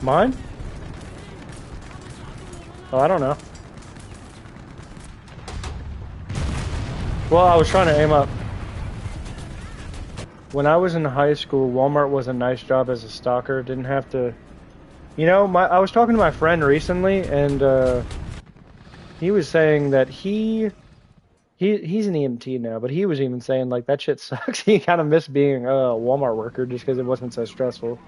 Mine? Oh, I don't know. Well, I was trying to aim up. When I was in high school, Walmart was a nice job as a stalker. Didn't have to. I was talking to my friend recently, and he was saying that he's an EMT now, but he was even saying like that shit sucks. He kind of missed being a Walmart worker just because it wasn't so stressful.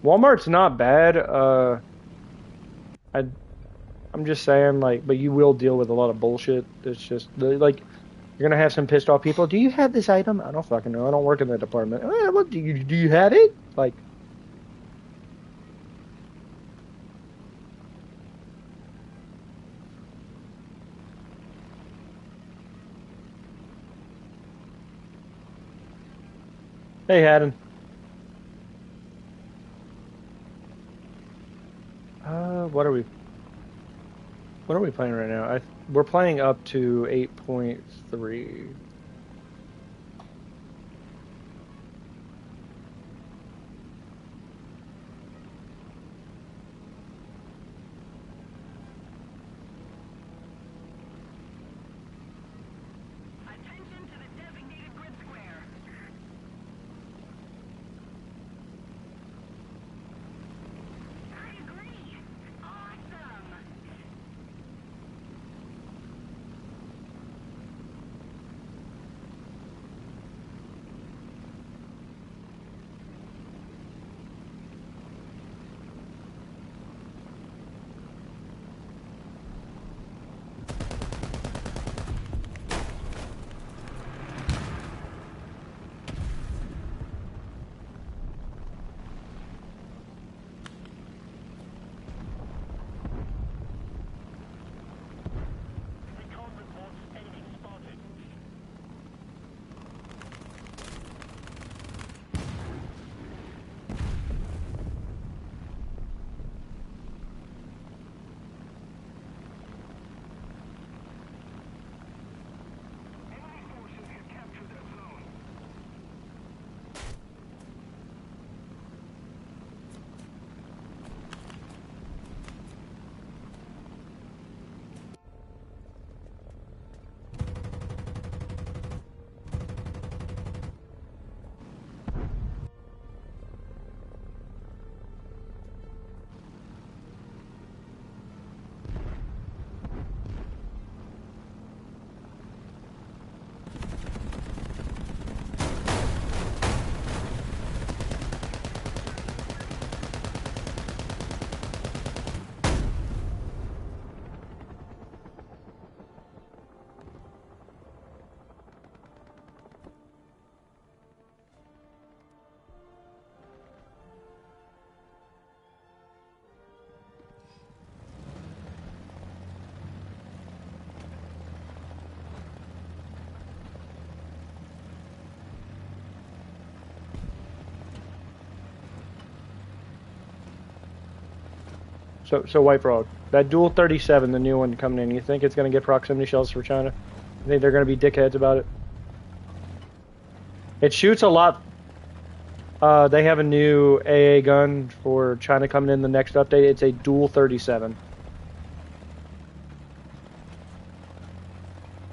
Walmart's not bad. I I'm just saying like, but you will deal with a lot of bullshit. It's just like you're gonna have some pissed off people. Do you have this item? I don't fucking know. I don't work in the department. What do you have it? Like, hey, Haddon. what are we? What are we playing right now? We're playing up to 8.3. Attention to the designated grid square. I agree. Awesome. Recon reports enemy spotted. Enemy forces have captured that zone. So White Frog, that Dual 37, the new one coming in, you think it's going to get proximity shells for China? You think they're going to be dickheads about it? It shoots a lot. They have a new AA gun for China coming in the next update. It's a Dual 37.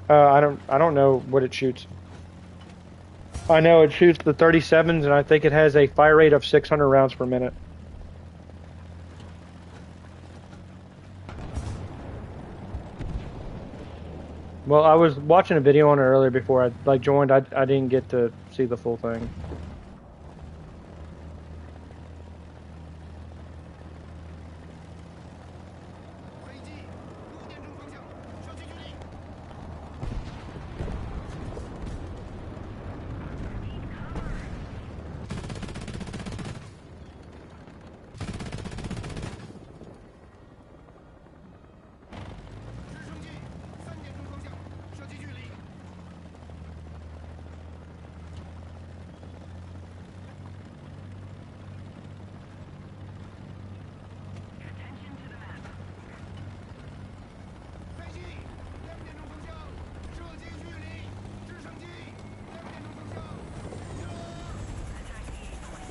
I don't know what it shoots. I know it shoots the 37s, and I think it has a fire rate of 600 rounds per minute. Well, I was watching a video on it earlier before I joined. I didn't get to see the full thing. Attention to the map. Attack the A point.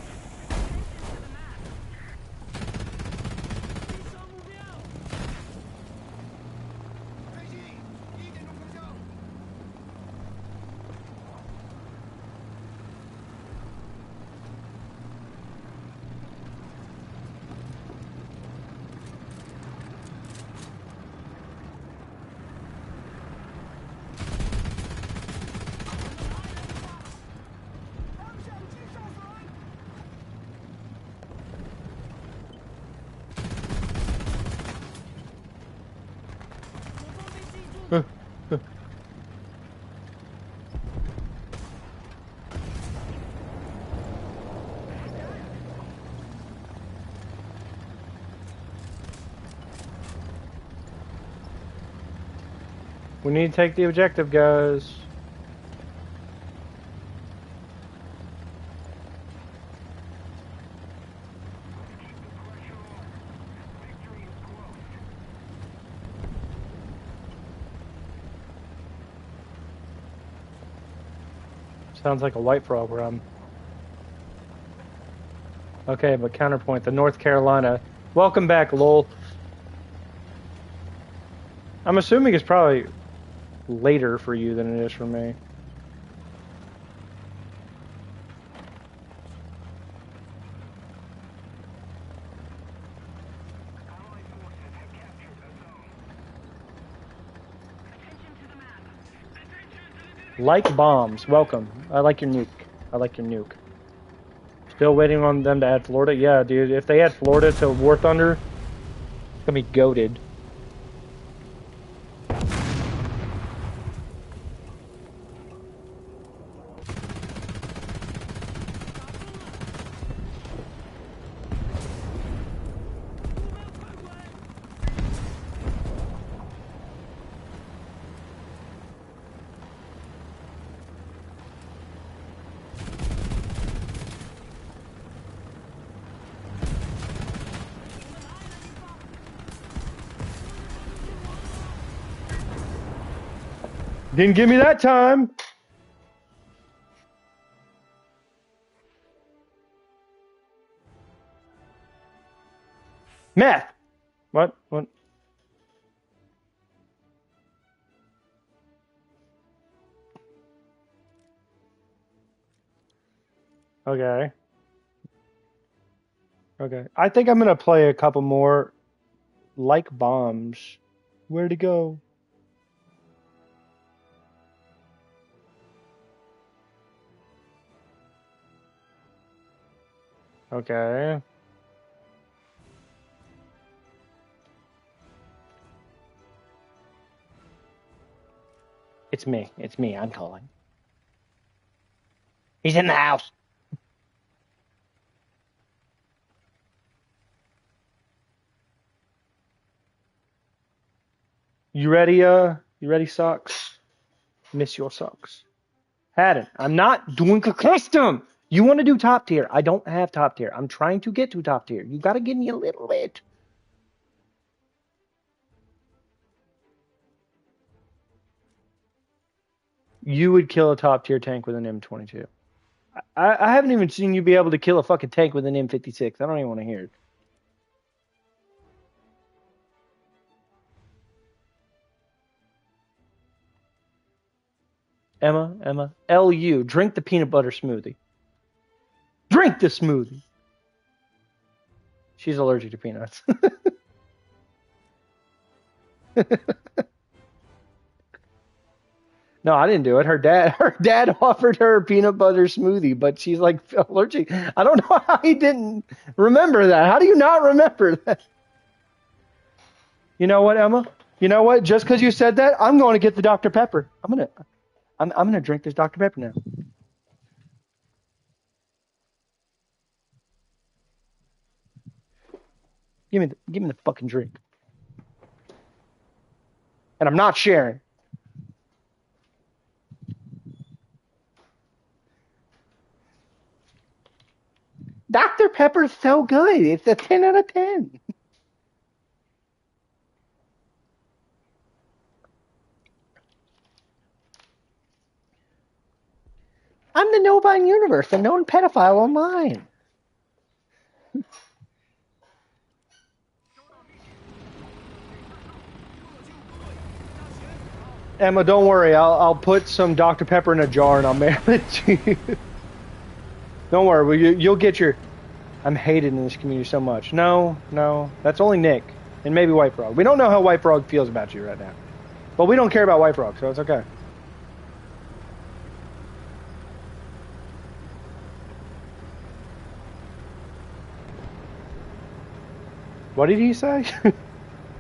Attention to the map. We need to take the objective, guys. Keep the pressure on. Victory is close. Sounds like a white frog rum. Okay, but counterpoint, the North Carolina. Welcome back, lol. I'm assuming it's probably later for you than it is for me. Like bombs. Welcome. I like your nuke. I like your nuke. Still waiting on them to add Florida? Yeah, dude. If they add Florida to War Thunder, it's gonna be goated. Didn't give me that time. Meth. What? What? Okay. Okay. I think I'm gonna play a couple more like bombs. Where to go? Okay. It's me. It's me. I'm calling. He's in the house. You ready, you ready, socks? Miss your socks. Hadden, I'm not doing a custom. You want to do top tier. I don't have top tier. I'm trying to get to top tier. You got to give me a little bit. You would kill a top tier tank with an M22. I haven't even seen you be able to kill a fucking tank with an M56. I don't even want to hear it. Emma, LU, drink the peanut butter smoothie. Drink the smoothie. She's allergic to peanuts. No, I didn't do it. Her dad offered her a peanut butter smoothie, but she's like allergic. I don't know how he didn't remember that. How do you not remember that? You know what, Emma? You know what? Just because you said that, I'm going to get the Dr. Pepper. I'm gonna drink this Dr. Pepper now. Give me the fucking drink. And I'm not sharing. Dr. Pepper's so good. It's a 10 out of 10. I'm the Novine Universe, the known pedophile online. Emma, don't worry. I'll put some Dr. Pepper in a jar and I'll mail it to you. Don't worry. You'll get your... I'm hated in this community so much. No. That's only Nick. And maybe White Frog. We don't know how White Frog feels about you right now. But we don't care about White Frog, so it's okay. What did he say?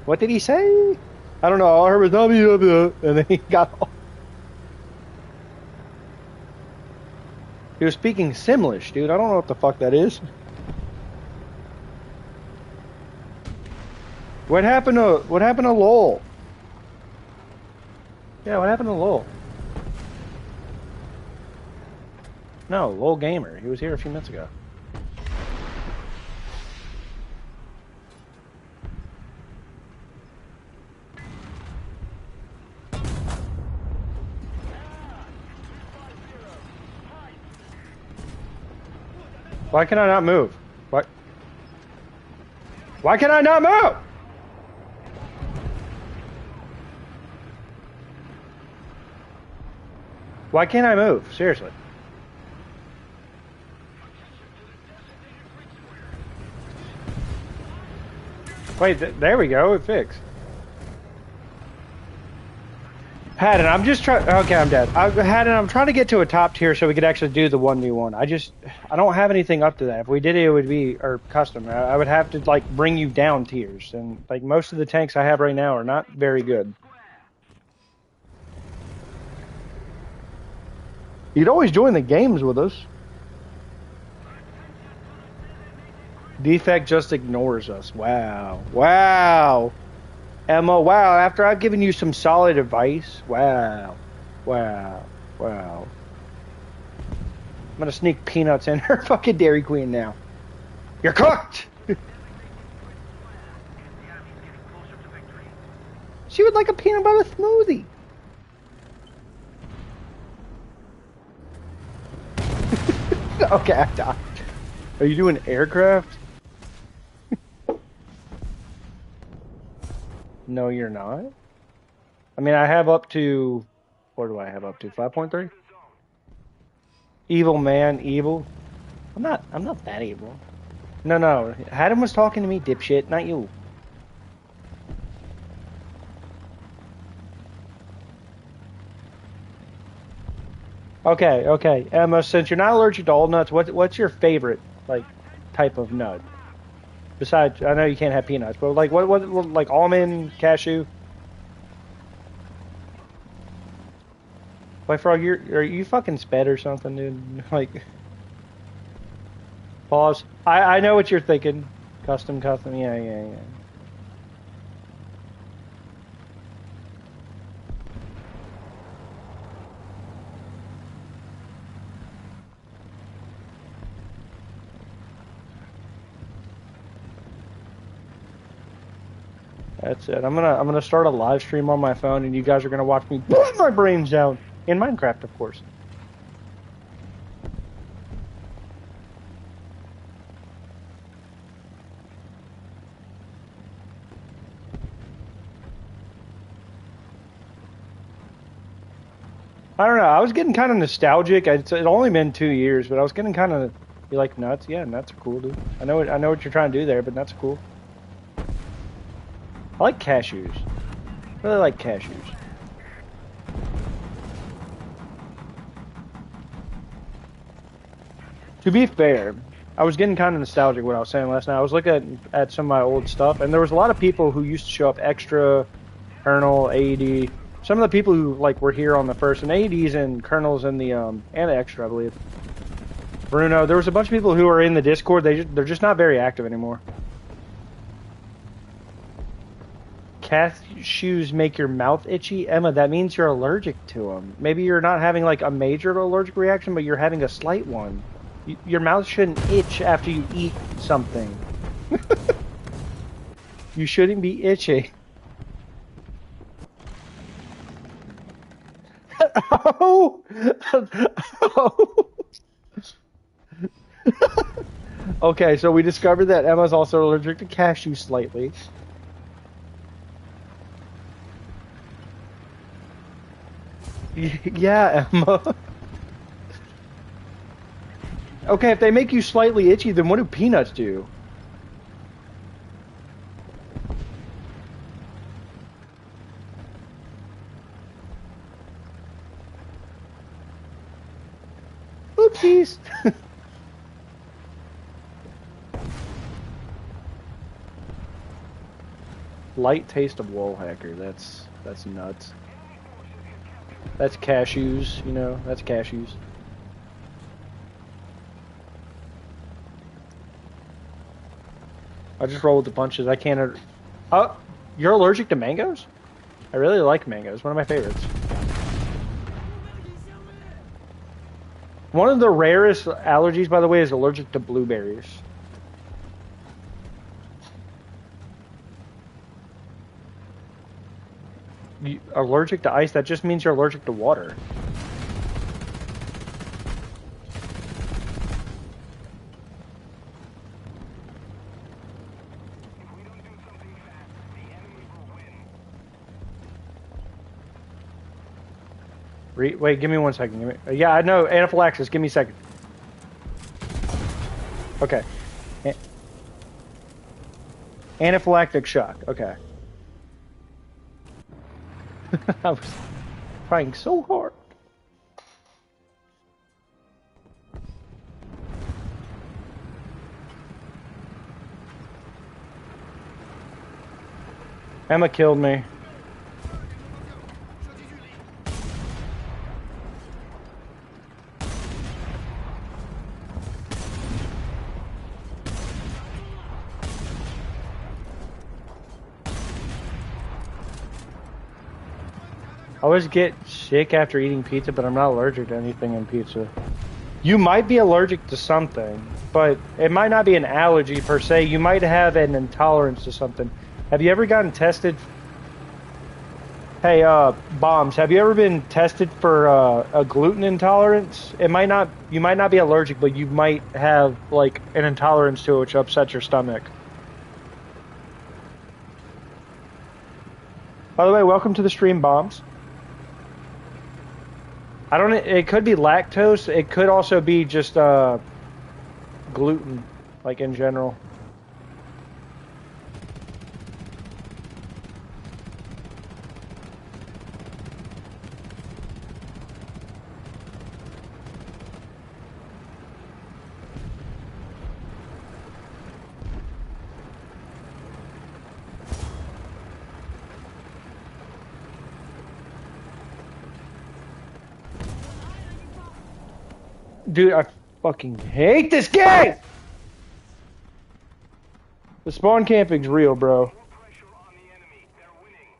What did he say? I don't know. All I heard was W, and then he got off. He was speaking Simlish, dude. I don't know what the fuck that is. What happened to Lowell? Yeah, what happened to Lowell? No, Lowell Gamer. He was here a few minutes ago. Why can I not move? What? Why can I not move? Why can't I move? Seriously. Wait, there we go. It fixed. Haddon, I'm just trying. Okay, I'm dead. Haddon, I'm trying to get to a top tier so we could actually do the 1v1. I don't have anything up to that. If we did it, it would be or custom. I would have to like bring you down tiers, and like most of the tanks I have right now are not very good. You'd always join the games with us. Defect just ignores us. Wow. Wow. Emma, wow. After I've given you some solid advice. Wow. Wow. Wow. I'm going to sneak peanuts in her fucking Dairy Queen now. You're cooked! She would like a peanut butter smoothie. Okay, I died. Are you doing aircraft? No, you're not. I mean, I have up to... What do I have up to? 5.3? Evil man, evil. I'm not that evil. No. Haddon was talking to me, dipshit, not you. Okay. Emma, since you're not allergic to all nuts, what's your favorite, like, type of nut? Besides, I know you can't have peanuts, but like, what like almond, cashew? Like, Frog, are you fucking sped or something, dude? Like, pause. I know what you're thinking. Custom, yeah. That's it. I'm gonna start a live stream on my phone, and you guys are gonna watch me blow my brains out in Minecraft, of course. I don't know. I was getting kind of nostalgic. It only been 2 years, but I was getting kind of. You like nuts? Yeah, nuts are cool, dude. I know what you're trying to do there, but nuts are cool. I like cashews. I really like cashews. To be fair, I was getting kind of nostalgic what I was saying last night. I was looking at some of my old stuff, and there was a lot of people who used to show up extra, Colonel, AD. Some of the people who like were here on the first and ADs and Colonels in the and extra, I believe. Bruno, there was a bunch of people who are in the Discord. They're just not very active anymore. Cashews make your mouth itchy? Emma, that means you're allergic to them. Maybe you're not having like a major allergic reaction, but you're having a slight one. Your mouth shouldn't itch after you eat something. You shouldn't be itchy. Oh! Okay, so we discovered that Emma's also allergic to cashews slightly. Yeah, Emma. Okay, if they make you slightly itchy, then what do peanuts do? Oopsies. Light taste of wall hacker. That's nuts. That's cashews, you know, that's cashews. I just roll with the punches. I can't. Oh, you're allergic to mangoes? I really like mangoes. One of my favorites. One of the rarest allergies, by the way, is allergic to blueberries. Allergic to ice? That just means you're allergic to water. Wait, give me 1 second. Yeah, I know anaphylaxis. Give me a second. Okay. A- Anaphylactic shock. Okay. I was trying so hard. Emma killed me. I always get sick after eating pizza, but I'm not allergic to anything in pizza. You might be allergic to something, but it might not be an allergy per se. You might have an intolerance to something. Have you ever gotten tested? Hey, Bombs, have you ever been tested for a gluten intolerance? You might not be allergic, but you might have like an intolerance to it, which upsets your stomach. By the way, welcome to the stream, Bombs. It could be lactose. It could also be just gluten, like in general. Dude, I fucking hate this game! The spawn camping's real, bro. More pressure on the enemy. They're winning.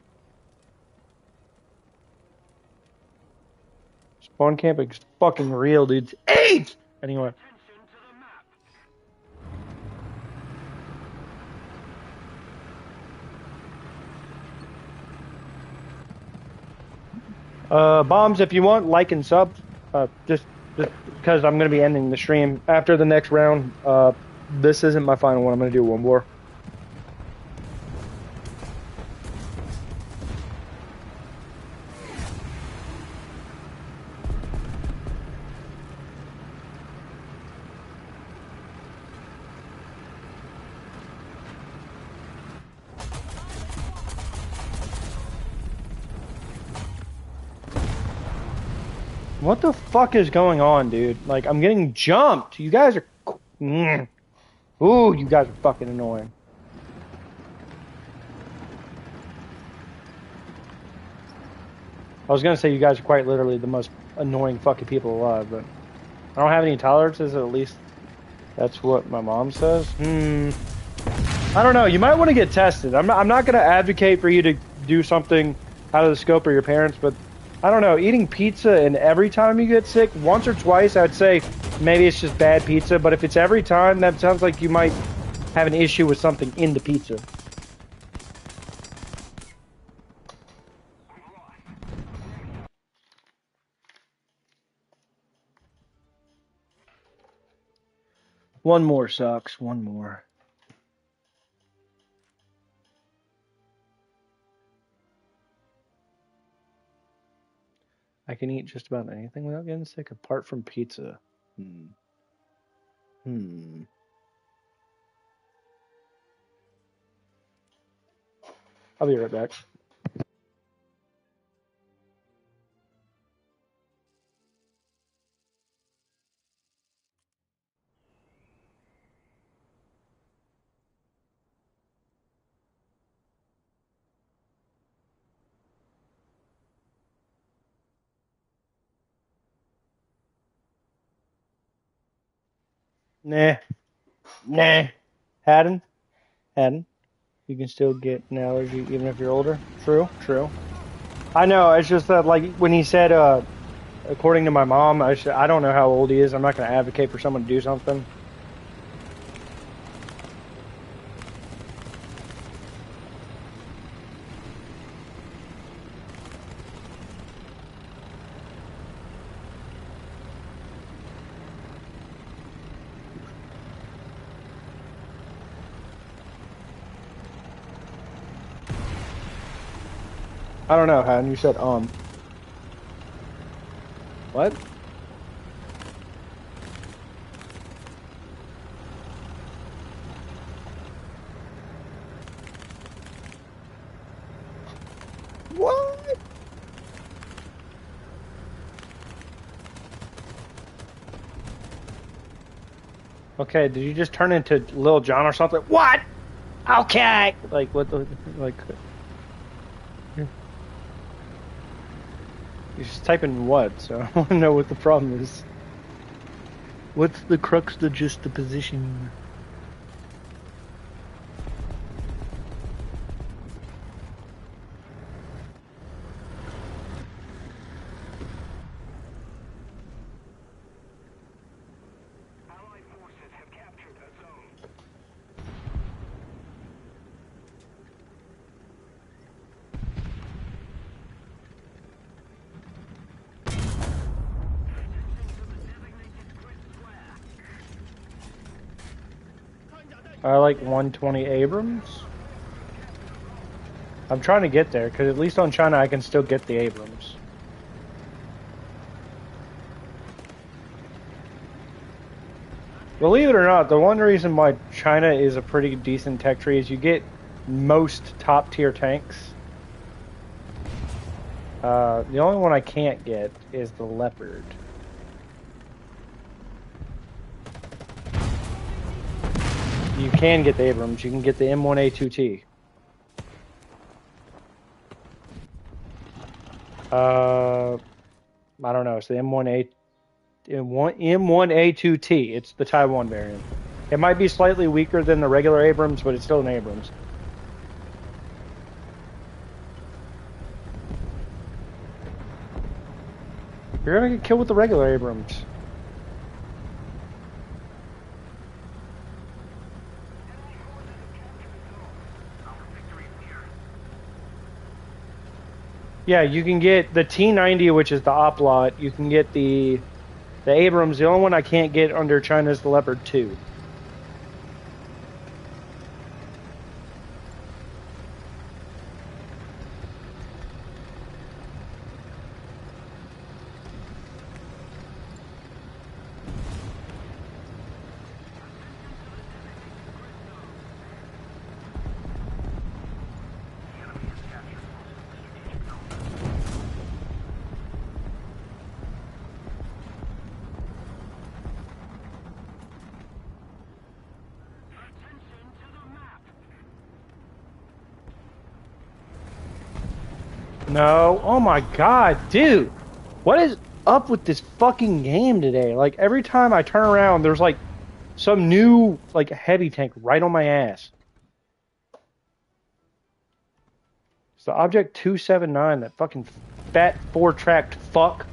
Spawn camping's fucking real, dude. Eight! Anyway. Attention to the map. Bombs, if you want, like and sub. Just because I'm going to be ending the stream after the next round. This isn't my final one. I'm going to do one more. What the fuck is going on, dude? Like, I'm getting jumped. You guys are... Ooh, you guys are fucking annoying. I was gonna say you guys are quite literally the most annoying fucking people alive, but... I don't have any tolerances, at least that's what my mom says. I don't know. You might want to get tested. I'm not gonna advocate for you to do something out of the scope of your parents, but... I don't know, eating pizza and every time you get sick, once or twice, I'd say maybe it's just bad pizza, but if it's every time, that sounds like you might have an issue with something in the pizza. One more sucks, one more. I can eat just about anything without getting sick, apart from pizza. I'll be right back. Nah. Hadden? You can still get an allergy even if you're older. True. I know, it's just that, like, when he said, according to my mom, I don't know how old he is. I'm not going to advocate for someone to do something. I don't know, Han. You said. What? What? Okay, did you just turn into Lil Jon or something? What? Okay. Like what the like? You're just typing what? So I want to know what the problem is. What's the crux of just the position? Allied forces have captured a zone. I like 120 Abrams. I'm trying to get there because at least on China I can still get the Abrams. Believe it or not, the one reason why China is a pretty decent tech tree is you get most top tier tanks. The only one I can't get is the Leopard. You can get the Abrams. You can get the M1A2T. I don't know. It's the M1A2T. It's the Taiwan variant. It might be slightly weaker than the regular Abrams, but it's still an Abrams. You're gonna get killed with the regular Abrams. Yeah, you can get the T90, which is the op lot. You can get the Abrams. The only one I can't get under China is the Leopard 2. No. Oh my god, dude. What is up with this fucking game today? Like every time I turn around, there's like some new like heavy tank right on my ass. It's the Object 279, that fucking fat four-tracked fuck.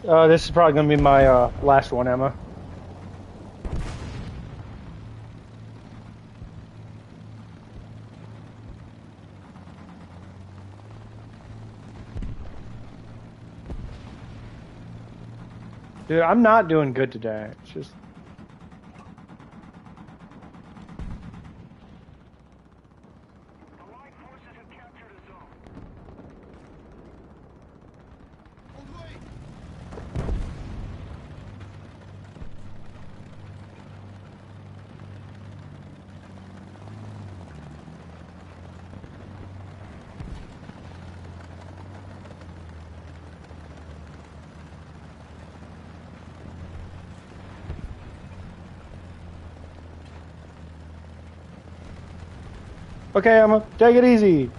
This is probably gonna be my last one, Emma. Dude, I'm not doing good today. It's just Allied forces have captured a zone. okay, Emma. Take it easy.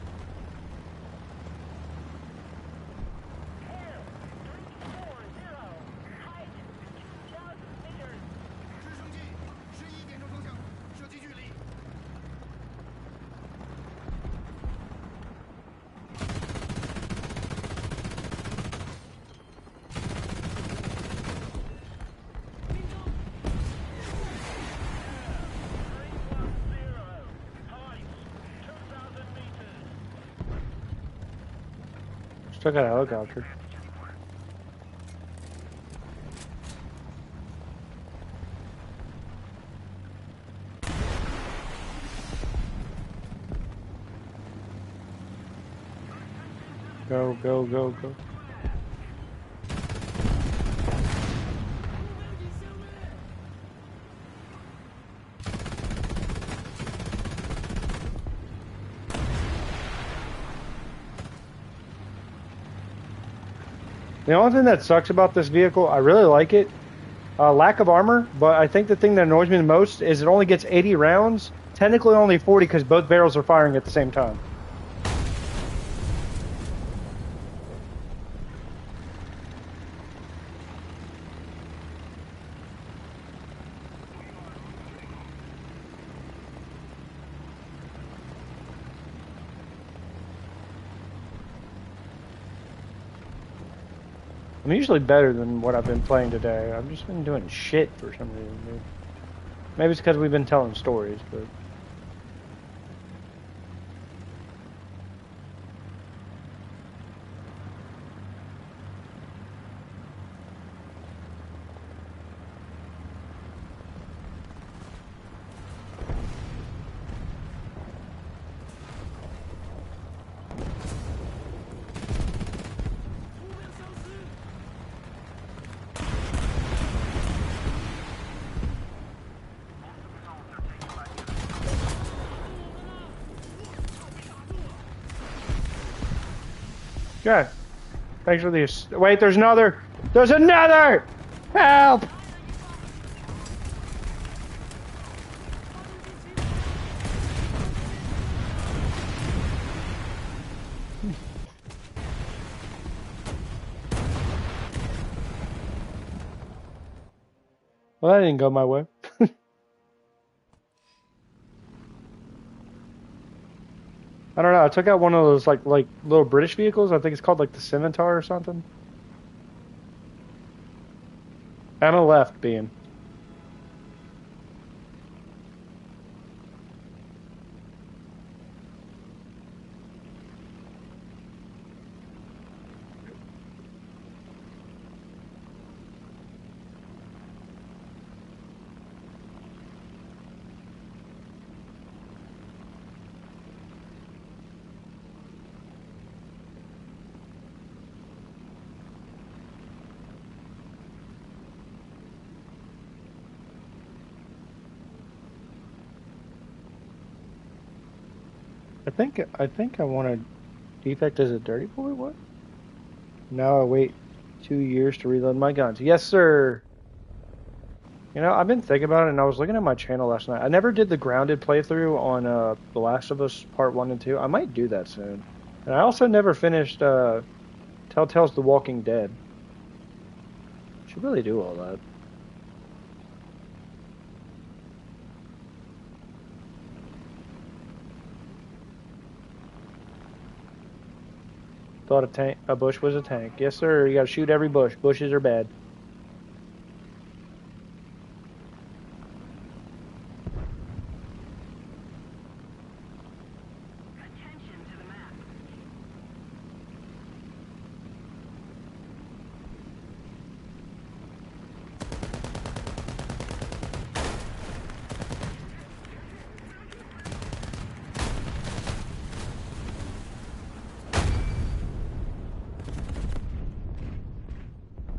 Still got a helicopter. Go, go, go, go. The only thing that sucks about this vehicle, I really like it, lack of armor, but I think the thing that annoys me the most is it only gets 80 rounds, technically only 40 because both barrels are firing at the same time. I'm usually better than what I've been playing today. I've just been doing shit for some reason, dude. Maybe it's because we've been telling stories, but... Yeah. Thanks for these. Wait, there's another! There's another! Help! Well, that didn't go my way. I don't know. I took out one of those like little British vehicles. I think it's called like the Scimitar or something. On the left, being. I think I want a defect as a dirty boy. What? Now I wait 2 years to reload my guns. Yes, sir. You know, I've been thinking about it, and I was looking at my channel last night. I never did the grounded playthrough on The Last of Us Part 1 and 2. I might do that soon. And I also never finished Telltale's The Walking Dead. Should really do all that. Thought a bush was a tank. Yes, sir. You gotta shoot every bush. Bushes are bad. Attention to the map.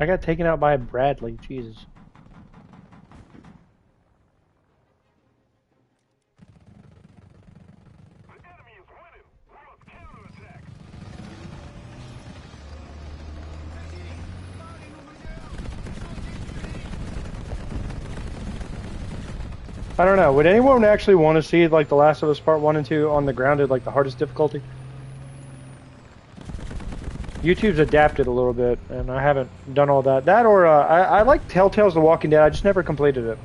I got taken out by a Bradley. Jesus. The enemy is winning. We must counterattack. I don't know. Would anyone actually want to see like The Last of Us Part 1 and 2 on the grounded, like the hardest difficulty? YouTube's adapted a little bit, and I haven't done all that. That or I like Telltale's The Walking Dead. I just never completed it.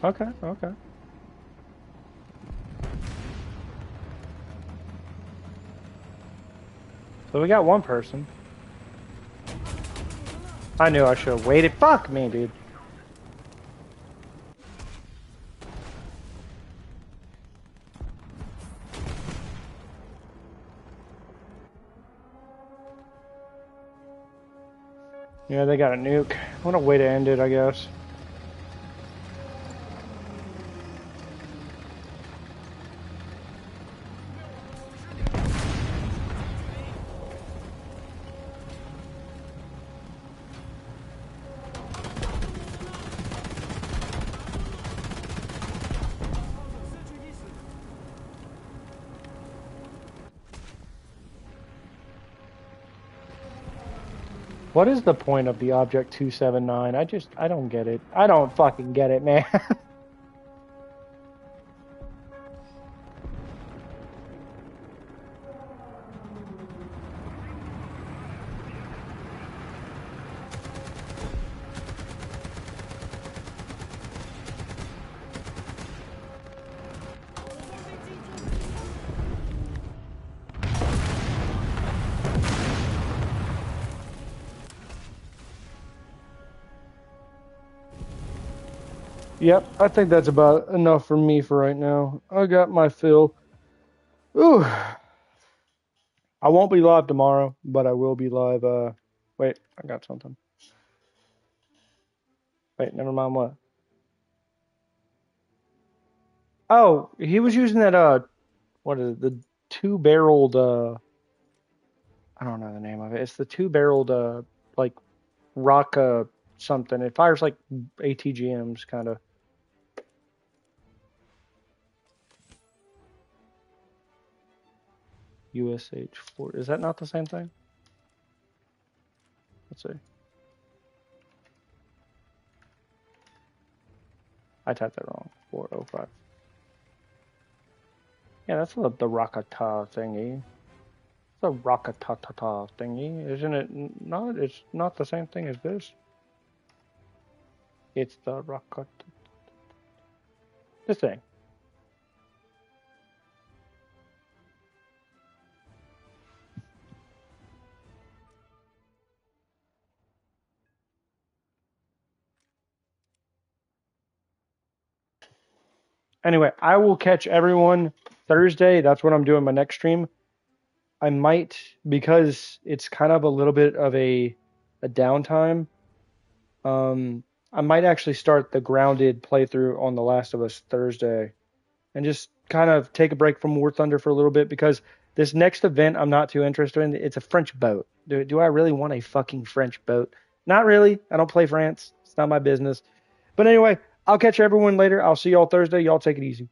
Okay, okay. So we got one person. I knew I should have waited. Fuck me, dude. Yeah, they got a nuke. What a way to end it, I guess. What is the point of the Object 279? I don't get it. I don't fucking get it, man. Yep, I think that's about enough for me for right now. I got my fill. Ooh. I won't be live tomorrow, but I will be live. Wait, I got something. Wait, never mind what. Oh, he was using that, what is it? The two-barreled, I don't know the name of it. It's the two-barreled, like, rock, something. It fires like ATGMs, kind of. USH4. Is that not the same thing? Let's see. I typed that wrong. 405. Yeah, that's the Rakata thingy. The Rakata thingy, isn't it? Not. It's not the same thing as this. It's the Rakata. This thing. Anyway, I will catch everyone Thursday. That's when I'm doing my next stream. I might, because it's kind of a little bit of a downtime. I might actually start the grounded playthrough on The Last of Us Thursday, and just kind of take a break from War Thunder for a little bit, because this next event I'm not too interested in. It's a French boat. Do I really want a fucking French boat? Not really. I don't play France. It's not my business. But anyway, I'll catch everyone later. I'll see y'all Thursday. Y'all take it easy.